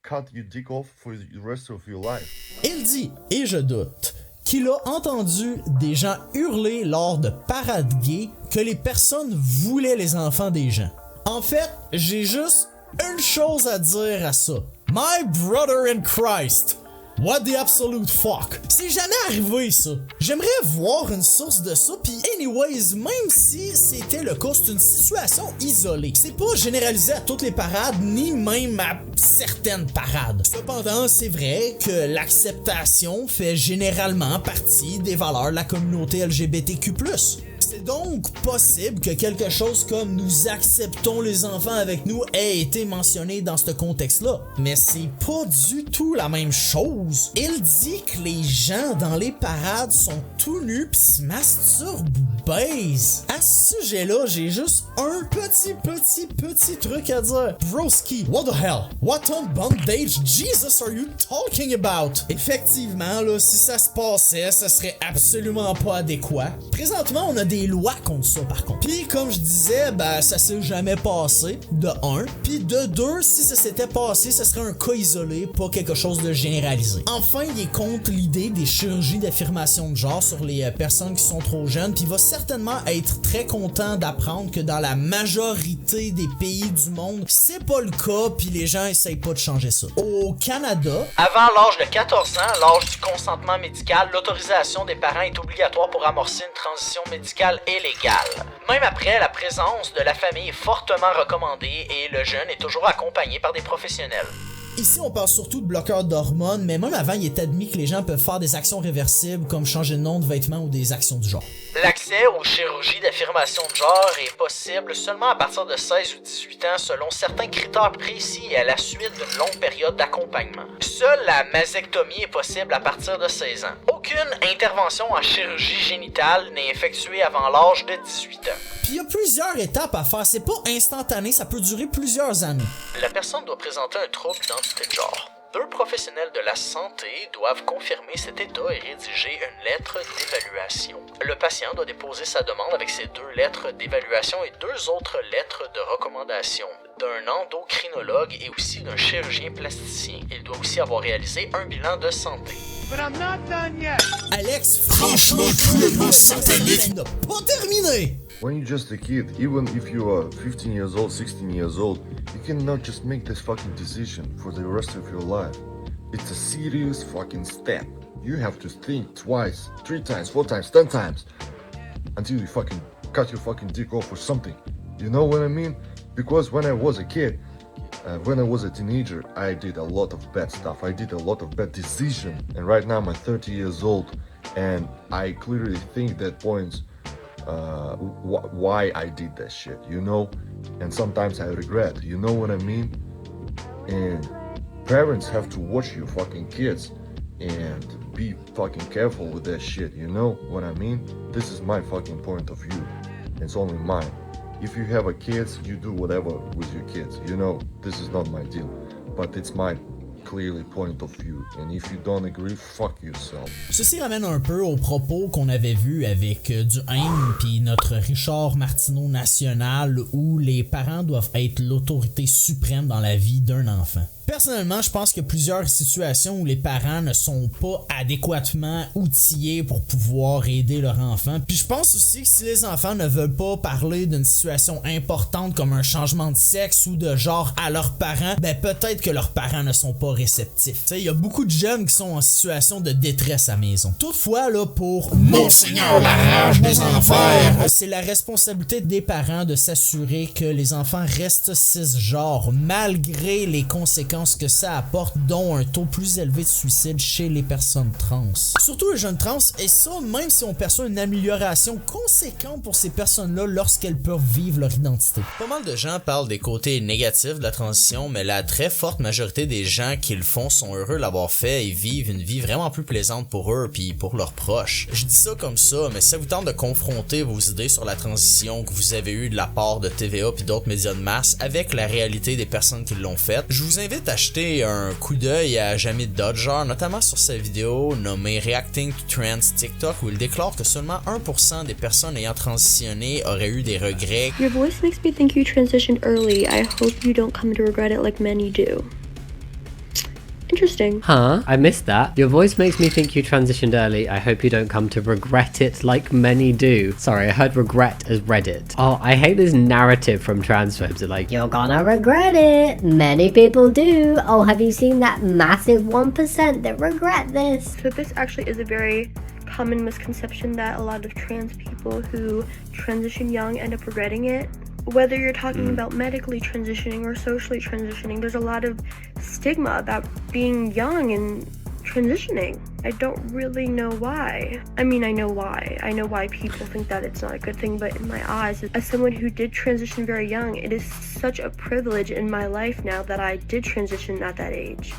cut your dick off for the rest of your life. Il dit, et je doute, qu'il a entendu des gens hurler lors de parades gays que les personnes voulaient les enfants des gens. En fait, j'ai juste une chose à dire à ça. My brother in Christ! What the absolute fuck? C'est jamais arrivé ça. J'aimerais voir une source de ça, pis anyways, même si c'était le cas, c'est une situation isolée. C'est pas généralisé à toutes les parades, ni même à certaines parades. Cependant, c'est vrai que l'acceptation fait généralement partie des valeurs de la communauté LGBTQ+. C'est donc possible que quelque chose comme « nous acceptons les enfants avec nous » ait été mentionné dans ce contexte-là. Mais c'est pas du tout la même chose. Il dit que les gens dans les parades sont tout nus pis se masturbent ou baisent. À ce sujet-là, j'ai juste un petit truc à dire. Broski, what the hell? What on bondage Jesus are you talking about? Effectivement, là, si ça se passait, ça serait absolument pas adéquat. Présentement, on a des lois contre ça par contre. Puis comme je disais, ben ça s'est jamais passé, de 1. Puis de 2, si ça s'était passé, ça serait un cas isolé, pas quelque chose de généralisé. Enfin, il est contre l'idée des chirurgies d'affirmation de genre sur les personnes qui sont trop jeunes, puis il va certainement être très content d'apprendre que dans la majorité des pays du monde, c'est pas le cas, puis les gens essayent pas de changer ça. Au Canada, avant l'âge de 14 ans, l'âge du consentement médical, l'autorisation des parents est obligatoire pour amorcer une transition médicale est légale. Même après, la présence de la famille est fortement recommandée et le jeune est toujours accompagné par des professionnels. Ici, on parle surtout de bloqueurs d'hormones, mais même avant, il est admis que les gens peuvent faire des actions réversibles comme changer de nom de vêtements ou des actions du genre. L'accès aux chirurgies d'affirmation de genre est possible seulement à partir de 16 ou 18 ans selon certains critères précis et à la suite d'une longue période d'accompagnement. Seule la mastectomie est possible à partir de 16 ans. Aucune intervention en chirurgie génitale n'est effectuée avant l'âge de 18 ans. Puis il y a plusieurs étapes à faire, c'est pas instantané, ça peut durer plusieurs années. La personne doit présenter un trouble d'identité de genre. 2 professionnels de la santé doivent confirmer cet état et rédiger une lettre d'évaluation. Le patient doit déposer sa demande avec ces 2 lettres d'évaluation et 2 autres lettres de recommandation d'un endocrinologue et aussi d'un chirurgien plasticien. Il doit aussi avoir réalisé un bilan de santé. But I'm not done yet. Alex, franchement, tu es pas satanique, n'a pas terminé. When you're just a kid, even if you are 15 years old, 16 years old, you cannot just make this fucking decision for the rest of your life. It's a serious fucking step. You have to think twice, 3 times, 4 times, 10 times until you fucking cut your fucking dick off or something. You know what I mean? Because when I was a kid, when I was a teenager, I did a lot of bad stuff. I did a lot of bad decisions. And right now I'm 30 years old and I clearly think that points why I did that shit, you know? And sometimes I regret, you know what I mean? And parents have to watch your fucking kids and be fucking careful with that shit, you know what I mean? This is my fucking point of view. It's only mine. If you have a kids, you do whatever with your kids, you know? This is not my deal, but it's my clearly point of view, and if you don't agree, fuck yourself. Ceci ramène un peu aux propos qu'on avait vus avec Duhaime puis notre Richard Martineau national où les parents doivent être l'autorité suprême dans la vie d'un enfant. Personnellement, je pense qu'il y a plusieurs situations où les parents ne sont pas adéquatement outillés pour pouvoir aider leur enfant. Puis je pense aussi que si les enfants ne veulent pas parler d'une situation importante comme un changement de sexe ou de genre à leurs parents, ben peut-être que leurs parents ne sont pas réceptifs. Tu sais, il y a beaucoup de jeunes qui sont en situation de détresse à la maison. Toutefois, là, pour Monseigneur la rage des enfers, c'est la responsabilité des parents de s'assurer que les enfants restent cisgenres malgré les conséquences que ça apporte, dont un taux plus élevé de suicide chez les personnes trans. Surtout les jeunes trans, et ça même si on perçoit une amélioration conséquente pour ces personnes-là lorsqu'elles peuvent vivre leur identité. Pas mal de gens parlent des côtés négatifs de la transition, mais la très forte majorité des gens qui le font sont heureux de l'avoir fait et vivent une vie vraiment plus plaisante pour eux puis pour leurs proches. Je dis ça comme ça, mais si ça vous tente de confronter vos idées sur la transition que vous avez eues de la part de TVA puis d'autres médias de masse avec la réalité des personnes qui l'ont faite, je vous invite à jeter un coup d'œil à Jamie Dodger, notamment sur sa vidéo nommée Reacting to Trans TikTok où il déclare que seulement 1% des personnes ayant transitionné auraient eu des regrets. Your voice makes me think you transitioned early. I hope you don't come to regret it like many do. interesting. Huh? I missed that. Your voice makes me think you transitioned early. I hope you don't come to regret it like many do. Sorry, I heard regret as Reddit. Oh, I hate this narrative from transphobes. They're like, you're gonna regret it. Many people do. Oh, have you seen that massive 1% that regret this? So this actually is a very common misconception that a lot of trans people who transition young end up regretting it. Whether you're talking about medically transitioning or socially transitioning, there's a lot of stigma about being young and transitioning. I don't really know why. I mean, I know why. I know why people think that it's not a good thing, but in my eyes, as someone who did transition very young, it is such a privilege in my life now that I did transition at that age.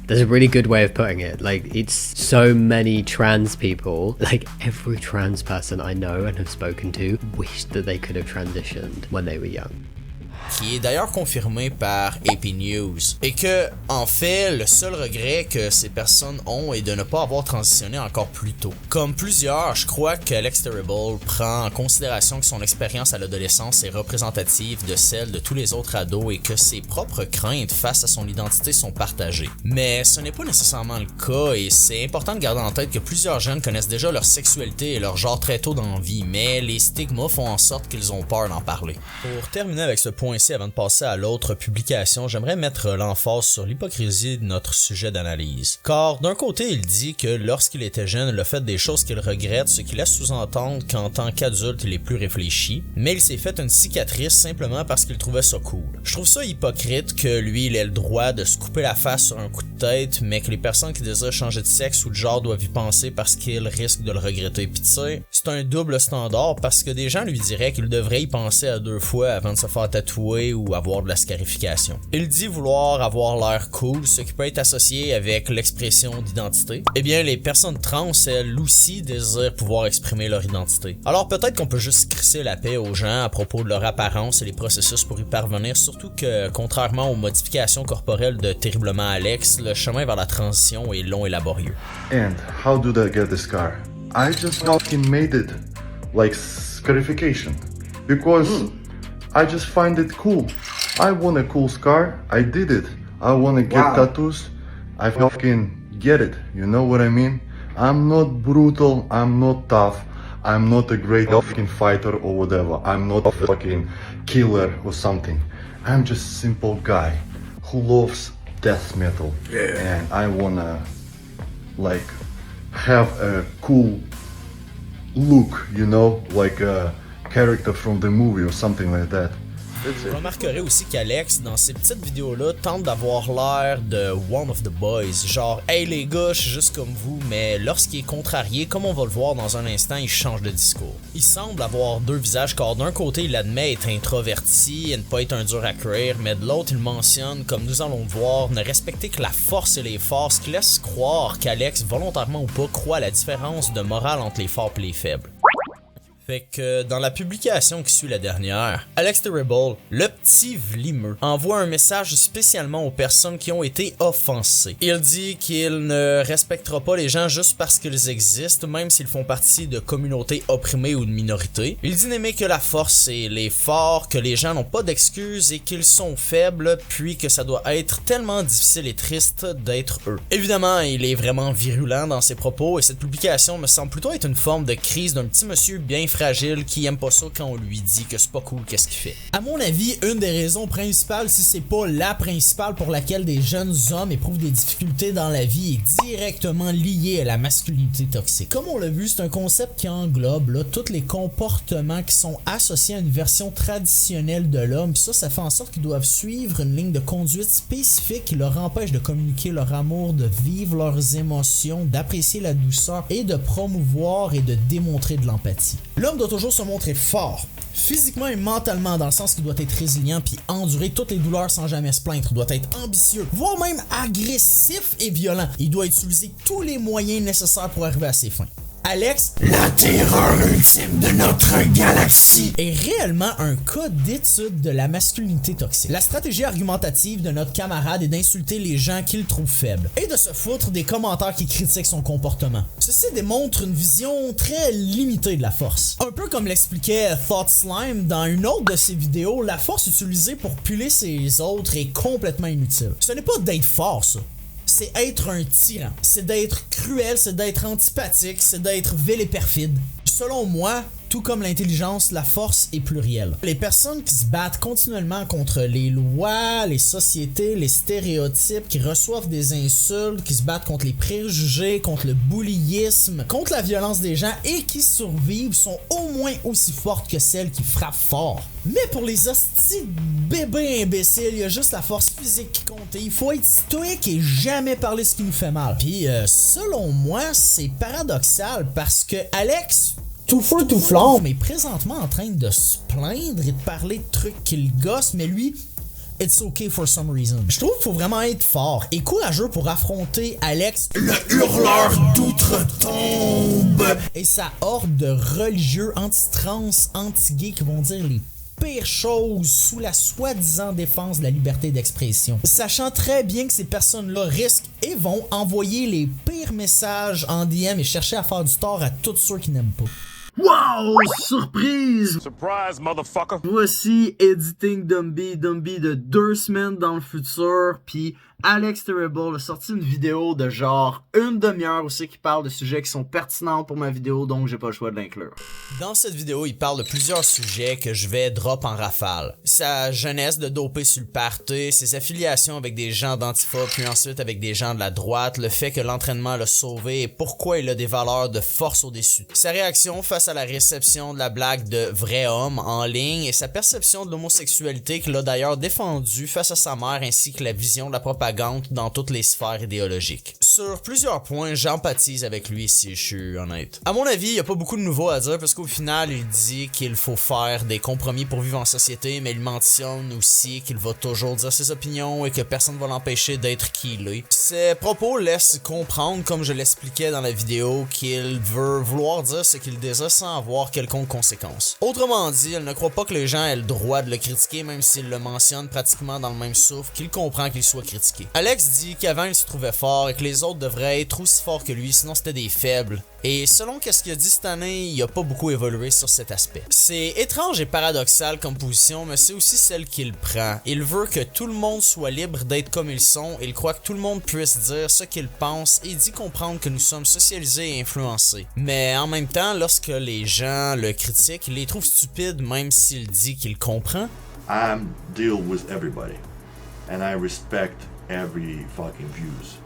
There's a really good way of putting it. Like, it's so many trans people, like every trans person I know and have spoken to, wished that they could have transitioned when they were young. Qui est d'ailleurs confirmé par AP News, et que, en fait, le seul regret que ces personnes ont est de ne pas avoir transitionné encore plus tôt. Comme plusieurs, je crois qu'Alex Terrible prend en considération que son expérience à l'adolescence est représentative de celle de tous les autres ados et que ses propres craintes face à son identité sont partagées. Mais ce n'est pas nécessairement le cas et c'est important de garder en tête que plusieurs jeunes connaissent déjà leur sexualité et leur genre très tôt dans la vie, mais les stigmas font en sorte qu'ils ont peur d'en parler. Pour terminer avec ce point avant de passer à l'autre publication, j'aimerais mettre l'emphase sur l'hypocrisie de notre sujet d'analyse. Car d'un côté, il dit que lorsqu'il était jeune, il a fait des choses qu'il regrette, ce qui laisse sous-entendre qu'en tant qu'adulte, il est plus réfléchi, mais il s'est fait une cicatrice simplement parce qu'il trouvait ça cool. Je trouve ça hypocrite que lui, il ait le droit de se couper la face sur un coup de tête, mais que les personnes qui désirent changer de sexe ou de genre doivent y penser parce qu'ils risquent de le regretter. Pis tu sais, c'est un double standard parce que des gens lui diraient qu'il devrait y penser à 2 fois avant de se faire tatouer ou avoir de la scarification. Il dit vouloir avoir l'air cool, ce qui peut être associé avec l'expression d'identité. Eh bien, les personnes trans, elles aussi désirent pouvoir exprimer leur identité. Alors peut-être qu'on peut juste crisser la paix aux gens à propos de leur apparence et les processus pour y parvenir, surtout que, contrairement aux modifications corporelles de Terriblement Alex, le chemin vers la transition est long et laborieux. And how did I get the scar? I just fucking made it. Like scarification. Because I just find it cool. I want a cool scar. I did it. I want to get tattoos. I fucking get it. You know what I mean? I'm not brutal. I'm not tough. I'm not a great fucking fighter or whatever. I'm not a fucking killer or something. I'm just a simple guy who loves death metal. And I wanna like have a cool look, you know, like a character from the movie or something like that. Vous remarquerez aussi qu'Alex, dans ces petites vidéos-là, tente d'avoir l'air de one of the boys. Genre, hey les gars, je suis juste comme vous, mais lorsqu'il est contrarié, comme on va le voir dans un instant, il change de discours. Il semble avoir 2 visages, car d'un côté, il admet être introverti et ne pas être un dur à cuire, mais de l'autre, il mentionne, comme nous allons le voir, ne respecter que la force et les forts, ce qui laisse croire qu'Alex, volontairement ou pas, croit à la différence de morale entre les forts et les faibles. Fait que dans la publication qui suit la dernière, Alex Terrible, le petit vlimeux, envoie un message spécialement aux personnes qui ont été offensées. Il dit qu'il ne respectera pas les gens juste parce qu'ils existent, même s'ils font partie de communautés opprimées ou de minorités. Il dit n'aimer que la force et les forts, que les gens n'ont pas d'excuses et qu'ils sont faibles, puis que ça doit être tellement difficile et triste d'être eux. Évidemment, il est vraiment virulent dans ses propos et cette publication me semble plutôt être une forme de crise d'un petit monsieur bien fragile qui aime pas ça quand on lui dit que c'est pas cool qu'est-ce qu'il fait. À mon avis, une des raisons principales, si c'est pas la principale pour laquelle des jeunes hommes éprouvent des difficultés dans la vie est directement liée à la masculinité toxique. Comme on l'a vu, c'est un concept qui englobe là, tous les comportements qui sont associés à une version traditionnelle de l'homme, pis ça fait en sorte qu'ils doivent suivre une ligne de conduite spécifique qui leur empêche de communiquer leur amour, de vivre leurs émotions, d'apprécier la douceur et de promouvoir et de démontrer de l'empathie. L'homme doit toujours se montrer fort, physiquement et mentalement, dans le sens qu'il doit être résilient puis endurer toutes les douleurs sans jamais se plaindre. Il doit être ambitieux, voire même agressif et violent. Il doit utiliser tous les moyens nécessaires pour arriver à ses fins. Alex, la terreur ultime de notre galaxie, est réellement un cas d'étude de la masculinité toxique. La stratégie argumentative de notre camarade est d'insulter les gens qu'il trouve faibles et de se foutre des commentaires qui critiquent son comportement. Ceci démontre une vision très limitée de la force. Un peu comme l'expliquait Thought Slime dans une autre de ses vidéos, la force utilisée pour puller ses autres est complètement inutile. Ce n'est pas d'être fort, ça. c'est être un tyran. C'est d'être cruel, c'est d'être antipathique, c'est d'être vil et perfide. Selon moi, tout comme l'intelligence, la force est plurielle. Les personnes qui se battent continuellement contre les lois, les sociétés, les stéréotypes, qui reçoivent des insultes, qui se battent contre les préjugés, contre le bullyisme, contre la violence des gens et qui survivent sont au moins aussi fortes que celles qui frappent fort. Mais pour les hosties bébés imbéciles, il y a juste la force physique qui compte. Et il faut être stoïque et jamais parler ce qui nous fait mal. Puis selon moi, c'est paradoxal parce que Alex, tout feu, tout flamme, est présentement en train de se plaindre et de parler de trucs qui le gossent, mais lui, it's okay for some reason. Je trouve qu'il faut vraiment être fort et courageux pour affronter Alex, le hurleur d'outre-tombe, et sa horde de religieux anti-trans, anti-gays qui vont dire les pires choses sous la soi-disant défense de la liberté d'expression. Sachant très bien que ces personnes-là risquent et vont envoyer les pires messages en DM et chercher à faire du tort à tous ceux qui n'aiment pas. Wow! Surprise! Surprise, motherfucker! Voici Editing Dumby de 2 semaines dans le futur, puis Alex Terrible a sorti une vidéo de genre une demi-heure aussi qui parle de sujets qui sont pertinents pour ma vidéo, donc j'ai pas le choix de l'inclure. Dans cette vidéo, il parle de plusieurs sujets que je vais drop en rafale. Sa jeunesse de dopé sur le party, ses affiliations avec des gens d'Antifa, puis ensuite avec des gens de la droite, le fait que l'entraînement l'a sauvé et pourquoi il a des valeurs de force au-dessus. Sa réaction face à la réception de la blague de vrai homme en ligne et sa perception de l'homosexualité qu'il a d'ailleurs défendue face à sa mère ainsi que la vision de la propagande dans toutes les sphères idéologiques. Sur plusieurs points, j'empathise avec lui si je suis honnête. À mon avis, il n'y a pas beaucoup de nouveau à dire parce qu'au final, il dit qu'il faut faire des compromis pour vivre en société, mais il mentionne aussi qu'il va toujours dire ses opinions et que personne ne va l'empêcher d'être qui il est. Ses propos laissent comprendre, comme je l'expliquais dans la vidéo, qu'il veut vouloir dire ce qu'il désire sans avoir quelconque conséquence. Autrement dit, il ne croit pas que les gens aient le droit de le critiquer même s'il le mentionne pratiquement dans le même souffle qu'il comprend qu'il soit critiqué. Alex dit qu'avant il se trouvait fort et que les autres devraient être aussi forts que lui, sinon c'était des faibles. Et selon ce qu'il a dit cette année, il a pas beaucoup évolué sur cet aspect. C'est étrange et paradoxal comme position, mais c'est aussi celle qu'il prend. Il veut que tout le monde soit libre d'être comme ils sont, il croit que tout le monde puisse dire ce qu'il pense et dit comprendre que nous sommes socialisés et influencés. Mais en même temps, lorsque les gens le critiquent, il les trouve stupides même s'il dit qu'il comprend. I deal with everybody, and I respect every fucking views.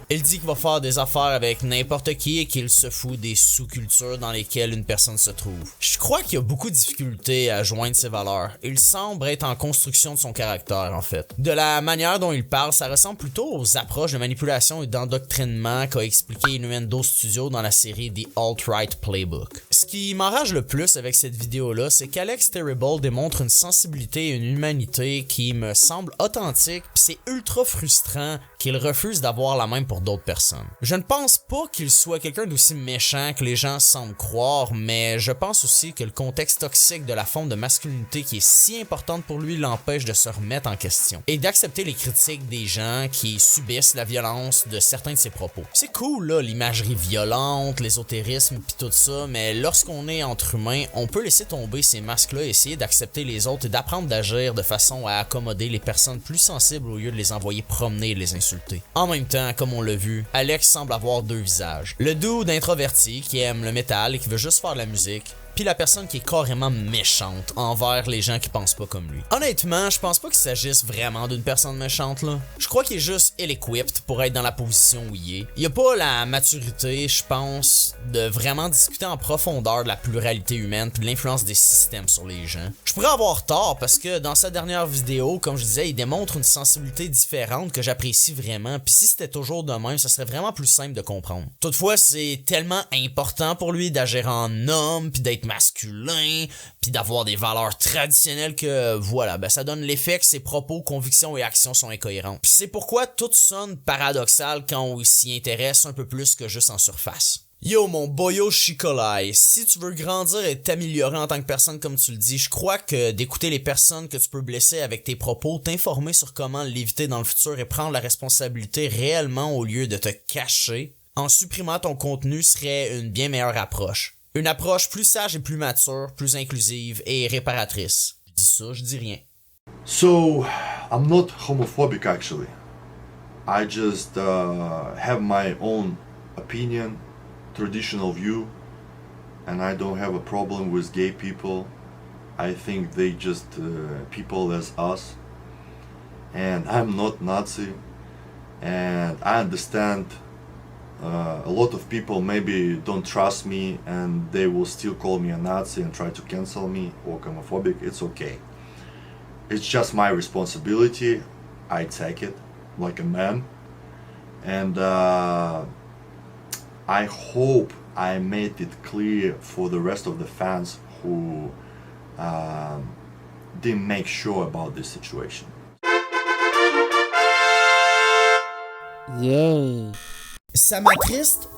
Il dit qu'il va faire des affaires avec n'importe qui et qu'il se fout des sous-cultures dans lesquelles une personne se trouve. Je crois qu'il a beaucoup de difficultés à joindre ses valeurs. Il semble être en construction de son caractère, en fait. De la manière dont il parle, ça ressemble plutôt aux approches de manipulation et d'endoctrinement qu'a expliqué Innuendo Studio dans la série The Alt-Right Playbook. Ce qui m'enrage le plus avec cette vidéo-là, c'est qu'Alex Terrible démontre une sensibilité et une humanité qui me semble authentique, pis c'est ultra frustrant qu'il refuse d'avoir la même pour d'autres personnes. Je ne pense pas qu'il soit quelqu'un d'aussi méchant que les gens semblent croire, mais je pense aussi que le contexte toxique de la forme de masculinité qui est si importante pour lui l'empêche de se remettre en question et d'accepter les critiques des gens qui subissent la violence de certains de ses propos. C'est cool là, l'imagerie violente, l'ésotérisme pis tout ça, mais lorsqu'on est entre humains, on peut laisser tomber ces masques-là et essayer d'accepter les autres et d'apprendre d'agir de façon à accommoder les personnes plus sensibles au lieu de les envoyer promener et les insulter. En même temps, comme on l'a vu, Alex semble avoir deux visages. Le dude introverti qui aime le métal et qui veut juste faire de la musique, puis la personne qui est carrément méchante envers les gens qui pensent pas comme lui. Honnêtement, je pense pas qu'il s'agisse vraiment d'une personne méchante là. Je crois qu'il est juste ill-equipped pour être dans la position où il est. Il a pas la maturité, je pense, de vraiment discuter en profondeur de la pluralité humaine puis de l'influence des systèmes sur les gens. Je pourrais avoir tort parce que dans sa dernière vidéo, comme je disais, il démontre une sensibilité différente que j'apprécie vraiment, puis si c'était toujours de même, ça serait vraiment plus simple de comprendre. Toutefois, c'est tellement important pour lui d'agir en homme puis d'être masculin, puis d'avoir des valeurs traditionnelles que, voilà, ça donne l'effet que ses propos, convictions et actions sont incohérents. Puis c'est pourquoi tout sonne paradoxal quand on s'y intéresse un peu plus que juste en surface. Yo mon boyo Chicolai, si tu veux grandir et t'améliorer en tant que personne comme tu le dis, je crois que d'écouter les personnes que tu peux blesser avec tes propos, t'informer sur comment l'éviter dans le futur et prendre la responsabilité réellement au lieu de te cacher, en supprimant ton contenu serait une bien meilleure approche. Une approche plus sage et plus mature, plus inclusive et réparatrice. Je dis ça, je dis rien. So, I'm not homophobic actually. I just have my own opinion, traditional view, and I don't have a problem with gay people. I think they just people as us, and I'm not Nazi, and I understand a lot of people maybe don't trust me and they will still call me a Nazi and try to cancel me or homophobic. It's okay. It's just my responsibility. I take it like a man, and I hope I made it clear for the rest of the fans who didn't make sure about this situation. Yay! Ça m'attriste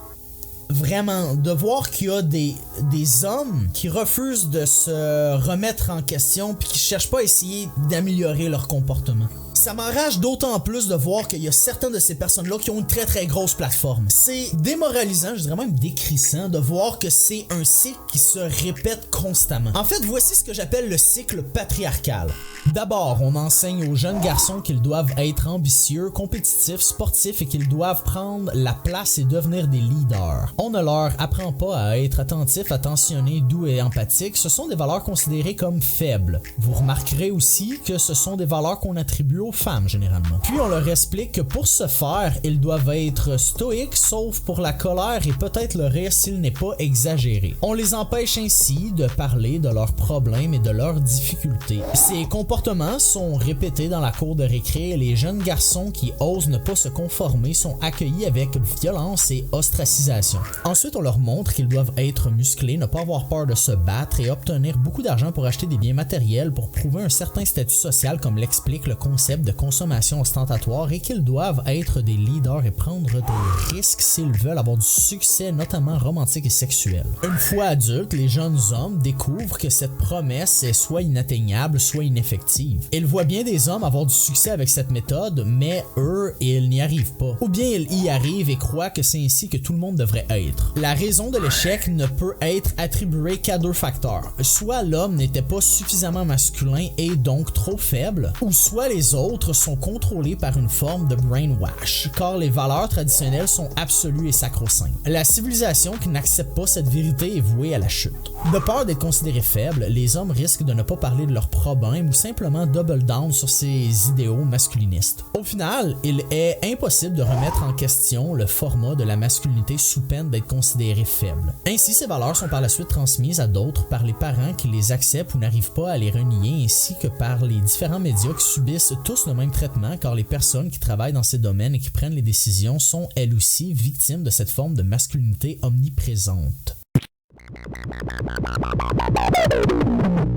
vraiment de voir qu'il y a des hommes qui refusent de se remettre en question puis qui cherchent pas à essayer d'améliorer leur comportement. Ça m'enrage d'autant plus de voir qu'il y a certaines de ces personnes-là qui ont une très très grosse plateforme. C'est démoralisant, je dirais même décrissant, de voir que c'est un cycle qui se répète constamment. En fait, voici ce que j'appelle le cycle patriarcal. D'abord, on enseigne aux jeunes garçons qu'ils doivent être ambitieux, compétitifs, sportifs et qu'ils doivent prendre la place et devenir des leaders. On ne leur apprend pas à être attentifs, attentionnés, doux et empathiques. Ce sont des valeurs considérées comme faibles. Vous remarquerez aussi que ce sont des valeurs qu'on attribue aux femmes généralement. Puis on leur explique que pour ce faire, ils doivent être stoïques sauf pour la colère et peut-être le rire s'il n'est pas exagéré. On les empêche ainsi de parler de leurs problèmes et de leurs difficultés. Ces comportements sont répétés dans la cour de récré et les jeunes garçons qui osent ne pas se conformer sont accueillis avec violence et ostracisation. Ensuite, on leur montre qu'ils doivent être musclés, ne pas avoir peur de se battre et obtenir beaucoup d'argent pour acheter des biens matériels pour prouver un certain statut social comme l'explique le concept de consommation ostentatoire et qu'ils doivent être des leaders et prendre des risques s'ils veulent avoir du succès, notamment romantique et sexuel. Une fois adultes, les jeunes hommes découvrent que cette promesse est soit inatteignable, soit ineffective. Ils voient bien des hommes avoir du succès avec cette méthode, mais eux, ils n'y arrivent pas. Ou bien ils y arrivent et croient que c'est ainsi que tout le monde devrait être. La raison de l'échec ne peut être attribuée qu'à deux facteurs. Soit l'homme n'était pas suffisamment masculin et donc trop faible, ou soit les autres sont contrôlés par une forme de brainwash, car les valeurs traditionnelles sont absolues et sacro-saintes. La civilisation qui n'accepte pas cette vérité est vouée à la chute. De peur d'être considérés faibles, les hommes risquent de ne pas parler de leurs problèmes ou simplement double down sur ces idéaux masculinistes. Au final, il est impossible de remettre en question le format de la masculinité sous peine d'être considéré faible. Ainsi, ces valeurs sont par la suite transmises à d'autres par les parents qui les acceptent ou n'arrivent pas à les renier, ainsi que par les différents médias qui subissent tous le même traitement, car les personnes qui travaillent dans ces domaines et qui prennent les décisions sont elles aussi victimes de cette forme de masculinité omniprésente.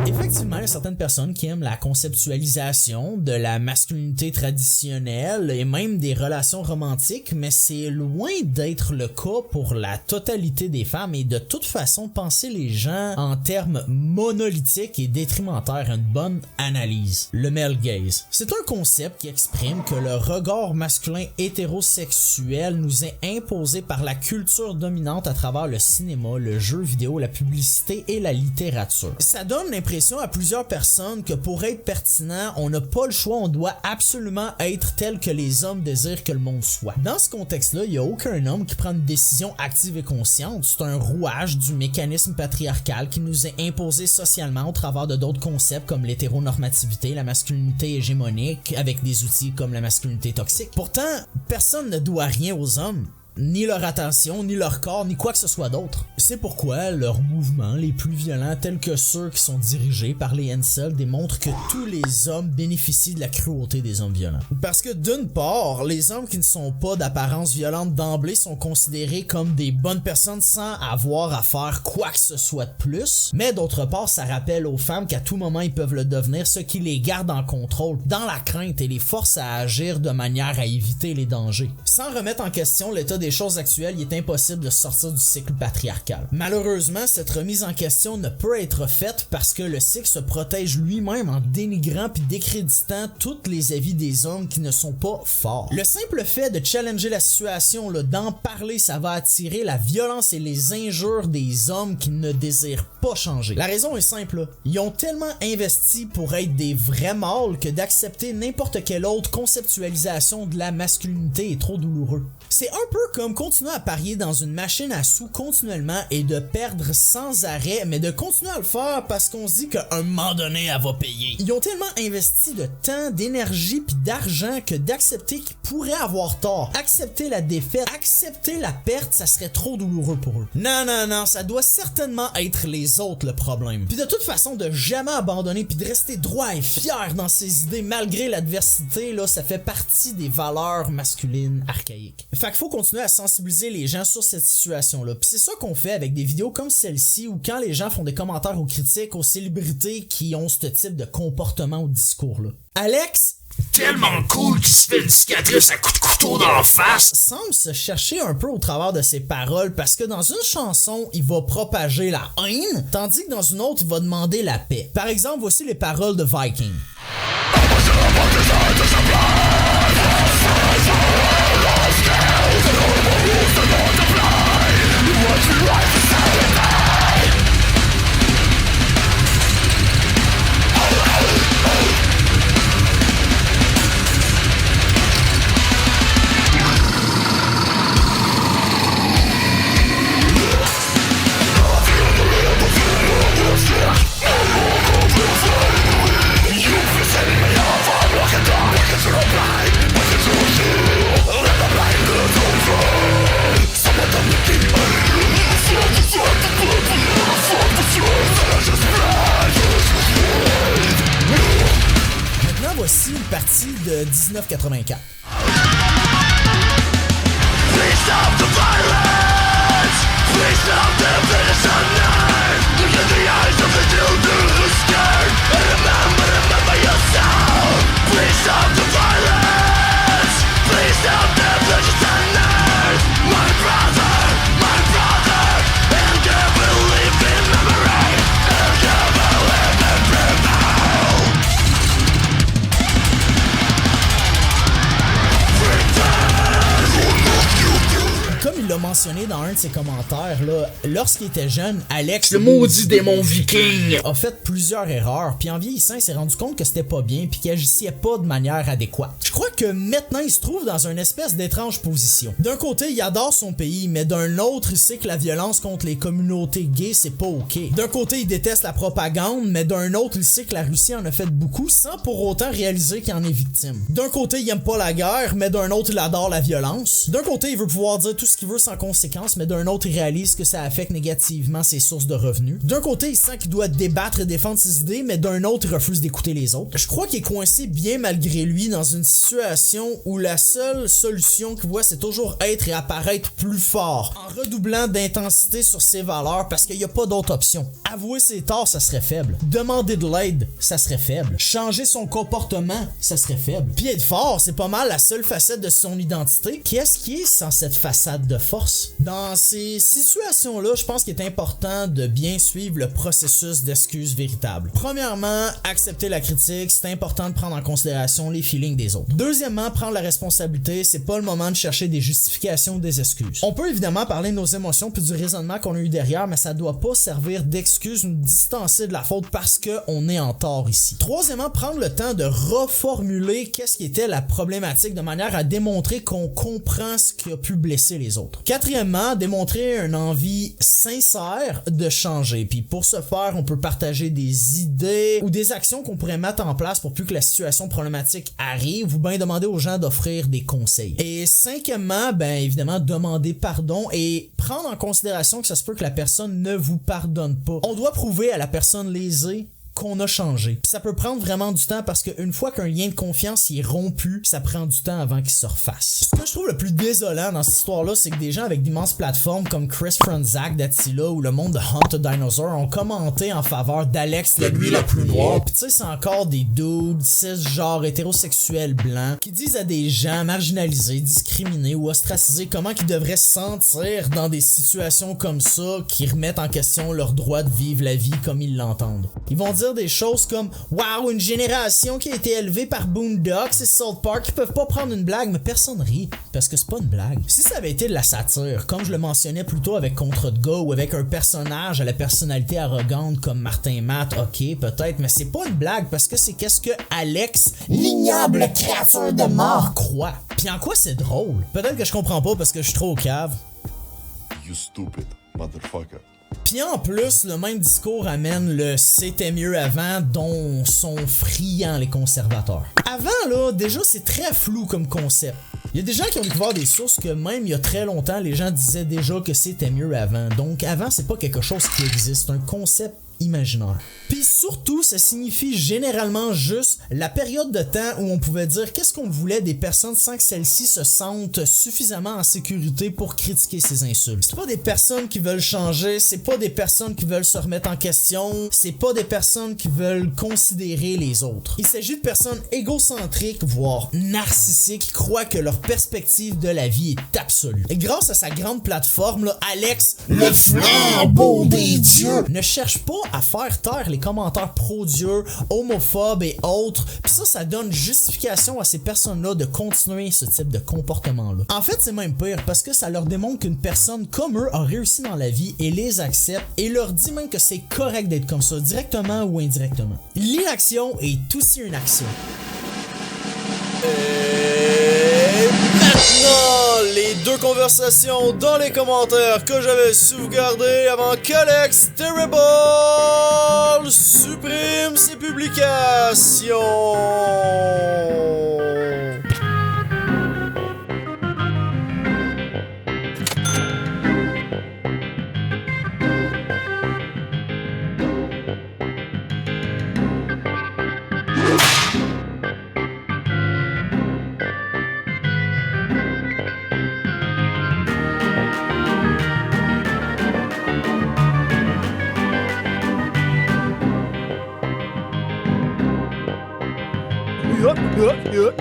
Effectivement, il y a certaines personnes qui aiment la conceptualisation de la masculinité traditionnelle et même des relations romantiques, mais c'est loin d'être le cas pour la totalité des femmes et de toute façon, penser les gens en termes monolithiques et détrimentaires à une bonne analyse. Le male gaze. C'est un concept qui exprime que le regard masculin hétérosexuel nous est imposé par la culture dominante à travers le cinéma, le jeu vidéo, la publicité et la littérature. Ça donne l'impression à plusieurs personnes que pour être pertinent, on n'a pas le choix, on doit absolument être tel que les hommes désirent que le monde soit. Dans ce contexte-là, il n'y a aucun homme qui prend une décision active et consciente. C'est un rouage du mécanisme patriarcal qui nous est imposé socialement au travers de d'autres concepts comme l'hétéronormativité, la masculinité hégémonique, avec des outils comme la masculinité toxique. Pourtant, personne ne doit rien aux hommes. Ni leur attention, ni leur corps, ni quoi que ce soit d'autre. C'est pourquoi leurs mouvements les plus violents, tels que ceux qui sont dirigés par les incels, démontrent que tous les hommes bénéficient de la cruauté des hommes violents. Parce que d'une part, les hommes qui ne sont pas d'apparence violente d'emblée sont considérés comme des bonnes personnes sans avoir à faire quoi que ce soit de plus, mais d'autre part, ça rappelle aux femmes qu'à tout moment ils peuvent le devenir, ce qui les garde en contrôle, dans la crainte et les force à agir de manière à éviter les dangers. Sans remettre en question l'état des choses actuelles, il est impossible de sortir du cycle patriarcal. Malheureusement, cette remise en question ne peut être faite parce que le cycle se protège lui-même en dénigrant puis décréditant tous les avis des hommes qui ne sont pas forts. Le simple fait de challenger la situation, là, d'en parler, ça va attirer la violence et les injures des hommes qui ne désirent pas changer. La raison est simple, là. Ils ont tellement investi pour être des vrais mâles que d'accepter n'importe quelle autre conceptualisation de la masculinité est trop douloureux. C'est un peu comme continuer à parier dans une machine à sous continuellement et de perdre sans arrêt, mais de continuer à le faire parce qu'on se dit qu'à un moment donné, elle va payer. Ils ont tellement investi de temps, d'énergie pis d'argent que d'accepter qu'ils pourraient avoir tort, accepter la défaite, accepter la perte, ça serait trop douloureux pour eux. Non, ça doit certainement être les autres le problème. Puis de toute façon, de jamais abandonner puis de rester droit et fier dans ses idées malgré l'adversité, là, ça fait partie des valeurs masculines archaïques. Fait qu'il faut continuer à sensibiliser les gens sur cette situation-là. Puis c'est ça qu'on fait avec des vidéos comme celle-ci où quand les gens font des commentaires aux critiques, aux célébrités qui ont ce type de comportement ou de discours-là. Alex, tellement cool qu'il se fait une cicatrice à coups de couteau dans la face, semble se chercher un peu au travers de ses paroles parce que dans une chanson, il va propager la haine, tandis que dans une autre, il va demander la paix. Par exemple, voici les paroles de Viking. Maintenant, voici une partie de 1984. Please stop the violence. Please stop the prisoner. Look in the eyes of the children who's scared. And remember yourself. Please stop the violence. Please stop the prisoner. My brother, and you will live in memory. And you will live in rebel. Comme il l'a mentionné dans un de ses commentaires, là, lorsqu'il était jeune, Alex, le maudit démon viking, a fait plusieurs erreurs, puis en vieillissant, il s'est rendu compte que c'était pas bien, puis qu'il agissait pas de manière adéquate. Je crois que maintenant, il se trouve dans une espèce d'étrange position. D'un côté, il adore son pays, mais d'un autre, il sait que la violence contre les communautés gays, c'est pas ok. D'un côté, il déteste la propagande, mais d'un autre, il sait que la Russie en a fait beaucoup sans pour autant réaliser qu'il en est victime. D'un côté, il aime pas la guerre, mais d'un autre, il adore la violence. D'un côté, il veut pouvoir dire tout ce qu'il veut sans conséquence, mais d'un autre, il réalise que ça affecte négativement ses sources de revenus. D'un côté, il sent qu'il doit débattre et défendre ses idées, mais d'un autre, il refuse d'écouter les autres. Je crois qu'il est coincé bien malgré lui dans une situation où la seule solution qu'il voit, c'est toujours être et apparaître plus fort, en redoublant d'intensité sur ses valeurs parce qu'il n'y a pas d'autre option. Avouer ses torts, ça serait faible. Demander de l'aide, ça serait faible. Changer son comportement, ça serait faible. Puis être fort, c'est pas mal la seule facette de son identité. Qu'est-ce qui est sans cette façade de force? Dans ces situations-là, je pense qu'il est important de bien suivre le processus d'excuse véritable. Premièrement, accepter la critique, c'est important de prendre en considération les feelings des autres. Deuxièmement, prendre la responsabilité, c'est pas le moment de chercher des justifications ou des excuses. On peut évidemment parler de nos émotions puis du raisonnement qu'on a eu derrière, mais ça doit pas servir d'excuse ou de distancer de la faute parce qu'on est en tort ici. Troisièmement, prendre le temps de reformuler qu'est-ce qui était la problématique de manière à démontrer qu'on comprend ce qui a pu blesser les autres. Quatrièmement, démontrer une envie sincère de changer. Puis pour ce faire, on peut partager des idées ou des actions qu'on pourrait mettre en place pour plus que la situation problématique arrive ou bien demander aux gens d'offrir des conseils. Et cinquièmement, ben évidemment, demander pardon et prendre en considération que ça se peut que la personne ne vous pardonne pas. On doit prouver à la personne lésée qu'on a changé. Puis ça peut prendre vraiment du temps parce qu'une fois qu'un lien de confiance il est rompu, ça prend du temps avant qu'il se refasse. Ce que je trouve le plus désolant dans cette histoire-là, c'est que des gens avec d'immenses plateformes comme Chris Franzak d'Attila ou le monde de Hunt a Dinosaur ont commenté en faveur d'Alex la nuit la plus noire. Pis tu sais, c'est encore des dudes, cisgenres, hétérosexuels blancs qui disent à des gens marginalisés, discriminés ou ostracisés comment ils devraient se sentir dans des situations comme ça qui remettent en question leur droit de vivre la vie comme ils l'entendent. Ils vont dire des choses comme « Wow, une génération qui a été élevée par Boondocks et South Park qui peuvent pas prendre une blague, mais personne rit. » Parce que c'est pas une blague. Si ça avait été de la satire, comme je le mentionnais plus tôt avec Contre de gars ou avec un personnage à la personnalité arrogante comme Martin Matt, ok, peut-être, mais c'est pas une blague parce que c'est qu'est-ce que Alex, l'ignoble créature de mort, croit. Puis en quoi c'est drôle? Peut-être que je comprends pas parce que je suis trop au cave. You stupid motherfucker. Pis en plus, le même discours amène le « c'était mieux avant » dont sont friands les conservateurs. Avant, là, déjà, c'est très flou comme concept. Il y a des gens qui ont découvert des sources que même il y a très longtemps, les gens disaient déjà que c'était mieux avant. Donc avant, c'est pas quelque chose qui existe, c'est un concept imaginaire. Puis surtout, ça signifie généralement juste la période de temps où on pouvait dire qu'est-ce qu'on voulait des personnes sans que celles-ci se sentent suffisamment en sécurité pour critiquer ces insultes. C'est pas des personnes qui veulent changer, c'est pas des personnes qui veulent se remettre en question, c'est pas des personnes qui veulent considérer les autres. Il s'agit de personnes égocentriques, voire narcissiques, qui croient que leur perspective de la vie est absolue. Et grâce à sa grande plateforme, là, Alex, le flambeau des dieux, ne cherche pas à faire taire les commentaires pro-dieu, homophobes et autres, pis ça donne justification à ces personnes-là de continuer ce type de comportement-là. En fait, c'est même pire, parce que ça leur démontre qu'une personne comme eux a réussi dans la vie et les accepte, et leur dit même que c'est correct d'être comme ça, directement ou indirectement. L'inaction est aussi une action. Et maintenant, les deux conversations dans les commentaires que j'avais sauvegardées avant qu'Alex Terrible supprime ses publications. Yup.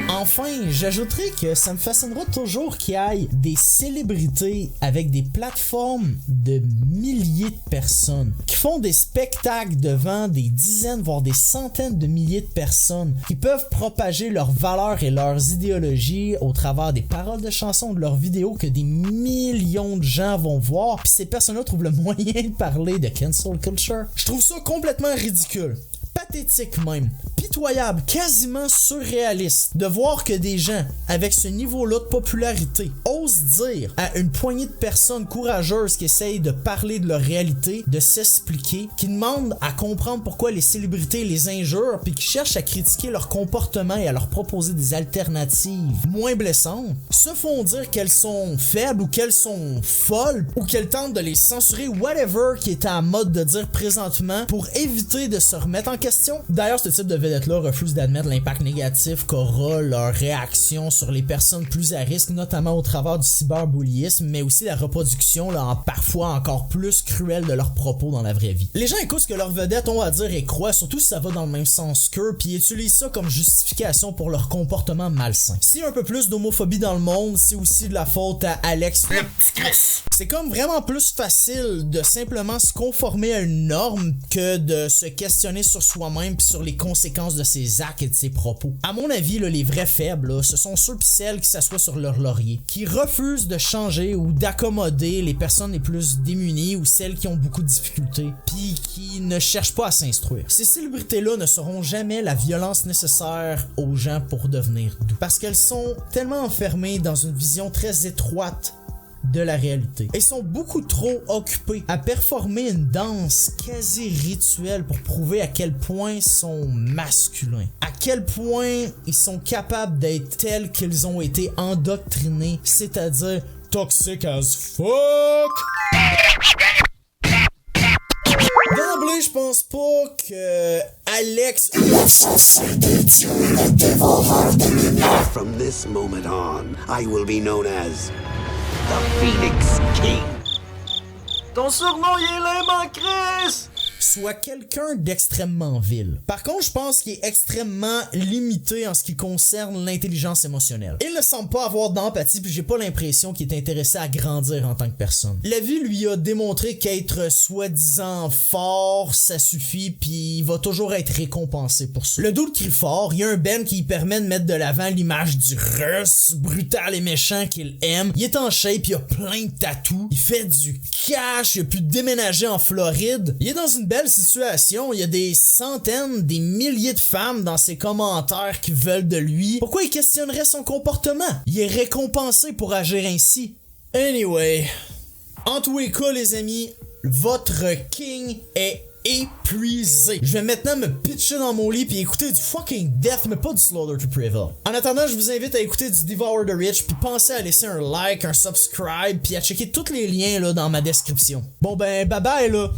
Enfin, j'ajouterais que ça me fascinera toujours qu'il y ait des célébrités avec des plateformes de milliers de personnes qui font des spectacles devant des dizaines, voire des centaines de milliers de personnes qui peuvent propager leurs valeurs et leurs idéologies au travers des paroles de chansons de leurs vidéos que des millions de gens vont voir, puis ces personnes-là trouvent le moyen de parler de cancel culture. Je trouve ça complètement ridicule. Pathétique même, pitoyable, quasiment surréaliste de voir que des gens avec ce niveau-là de popularité osent dire à une poignée de personnes courageuses qui essayent de parler de leur réalité, de s'expliquer, qui demandent à comprendre pourquoi les célébrités les injurent, puis qui cherchent à critiquer leur comportement et à leur proposer des alternatives moins blessantes, se font dire qu'elles sont faibles ou qu'elles sont folles ou qu'elles tentent de les censurer, whatever qui est à la mode de dire présentement pour éviter de se remettre en question. D'ailleurs, ce type de vedette-là refuse d'admettre l'impact négatif qu'aura leur réaction sur les personnes plus à risque, notamment au travers du cyberbullyisme, mais aussi la reproduction parfois encore plus cruelle de leurs propos dans la vraie vie. Les gens écoutent ce que leurs vedettes ont à dire et croient, surtout si ça va dans le même sens qu'eux, puis utilisent ça comme justification pour leur comportement malsain. S'il y a un peu plus d'homophobie dans le monde, c'est aussi de la faute à Alex. C'est comme vraiment plus facile de simplement se conformer à une norme que de se questionner sur soi-même pis sur les conséquences de ses actes et de ses propos. À mon avis, là, les vrais faibles, là, ce sont ceux pis celles qui s'assoient sur leur laurier, qui refusent de changer ou d'accommoder les personnes les plus démunies ou celles qui ont beaucoup de difficultés, puis qui ne cherchent pas à s'instruire. Ces célébrités-là ne seront jamais la violence nécessaire aux gens pour devenir doux, parce qu'elles sont tellement enfermées dans une vision très étroite de la réalité. Ils sont beaucoup trop occupés à performer une danse quasi rituelle pour prouver à quel point ils sont masculins, à quel point ils sont capables d'être tels qu'ils ont été endoctrinés, c'est-à-dire toxic as fuck. D'emblée, je pense pas que Alex From this moment on, I will be known as the Phoenix King. Ton surnom, il est l'aimant Chris! soit quelqu'un d'extrêmement vil. Par contre, je pense qu'il est extrêmement limité en ce qui concerne l'intelligence émotionnelle. Il ne semble pas avoir d'empathie, puis j'ai pas l'impression qu'il est intéressé à grandir en tant que personne. La vie lui a démontré qu'être soi-disant fort, ça suffit, puis il va toujours être récompensé pour ça. Le dude crie fort, il y a un Ben qui lui permet de mettre de l'avant l'image du russe, brutal et méchant qu'il aime. Il est en shape, il a plein de tatous, il fait du cash, il a pu déménager en Floride. Il est dans une belle situation, il y a des centaines, des milliers de femmes dans ses commentaires qui veulent de lui. Pourquoi il questionnerait son comportement? Il est récompensé pour agir ainsi. Anyway, en tous les cas les amis, votre king est épuisé. Je vais maintenant me pitcher dans mon lit puis écouter du fucking death, mais pas du Slaughter to Prevail. En attendant, je vous invite à écouter du Devour the Rich, puis pensez à laisser un like, un subscribe, puis à checker tous les liens là dans ma description. Bon ben, bye bye là.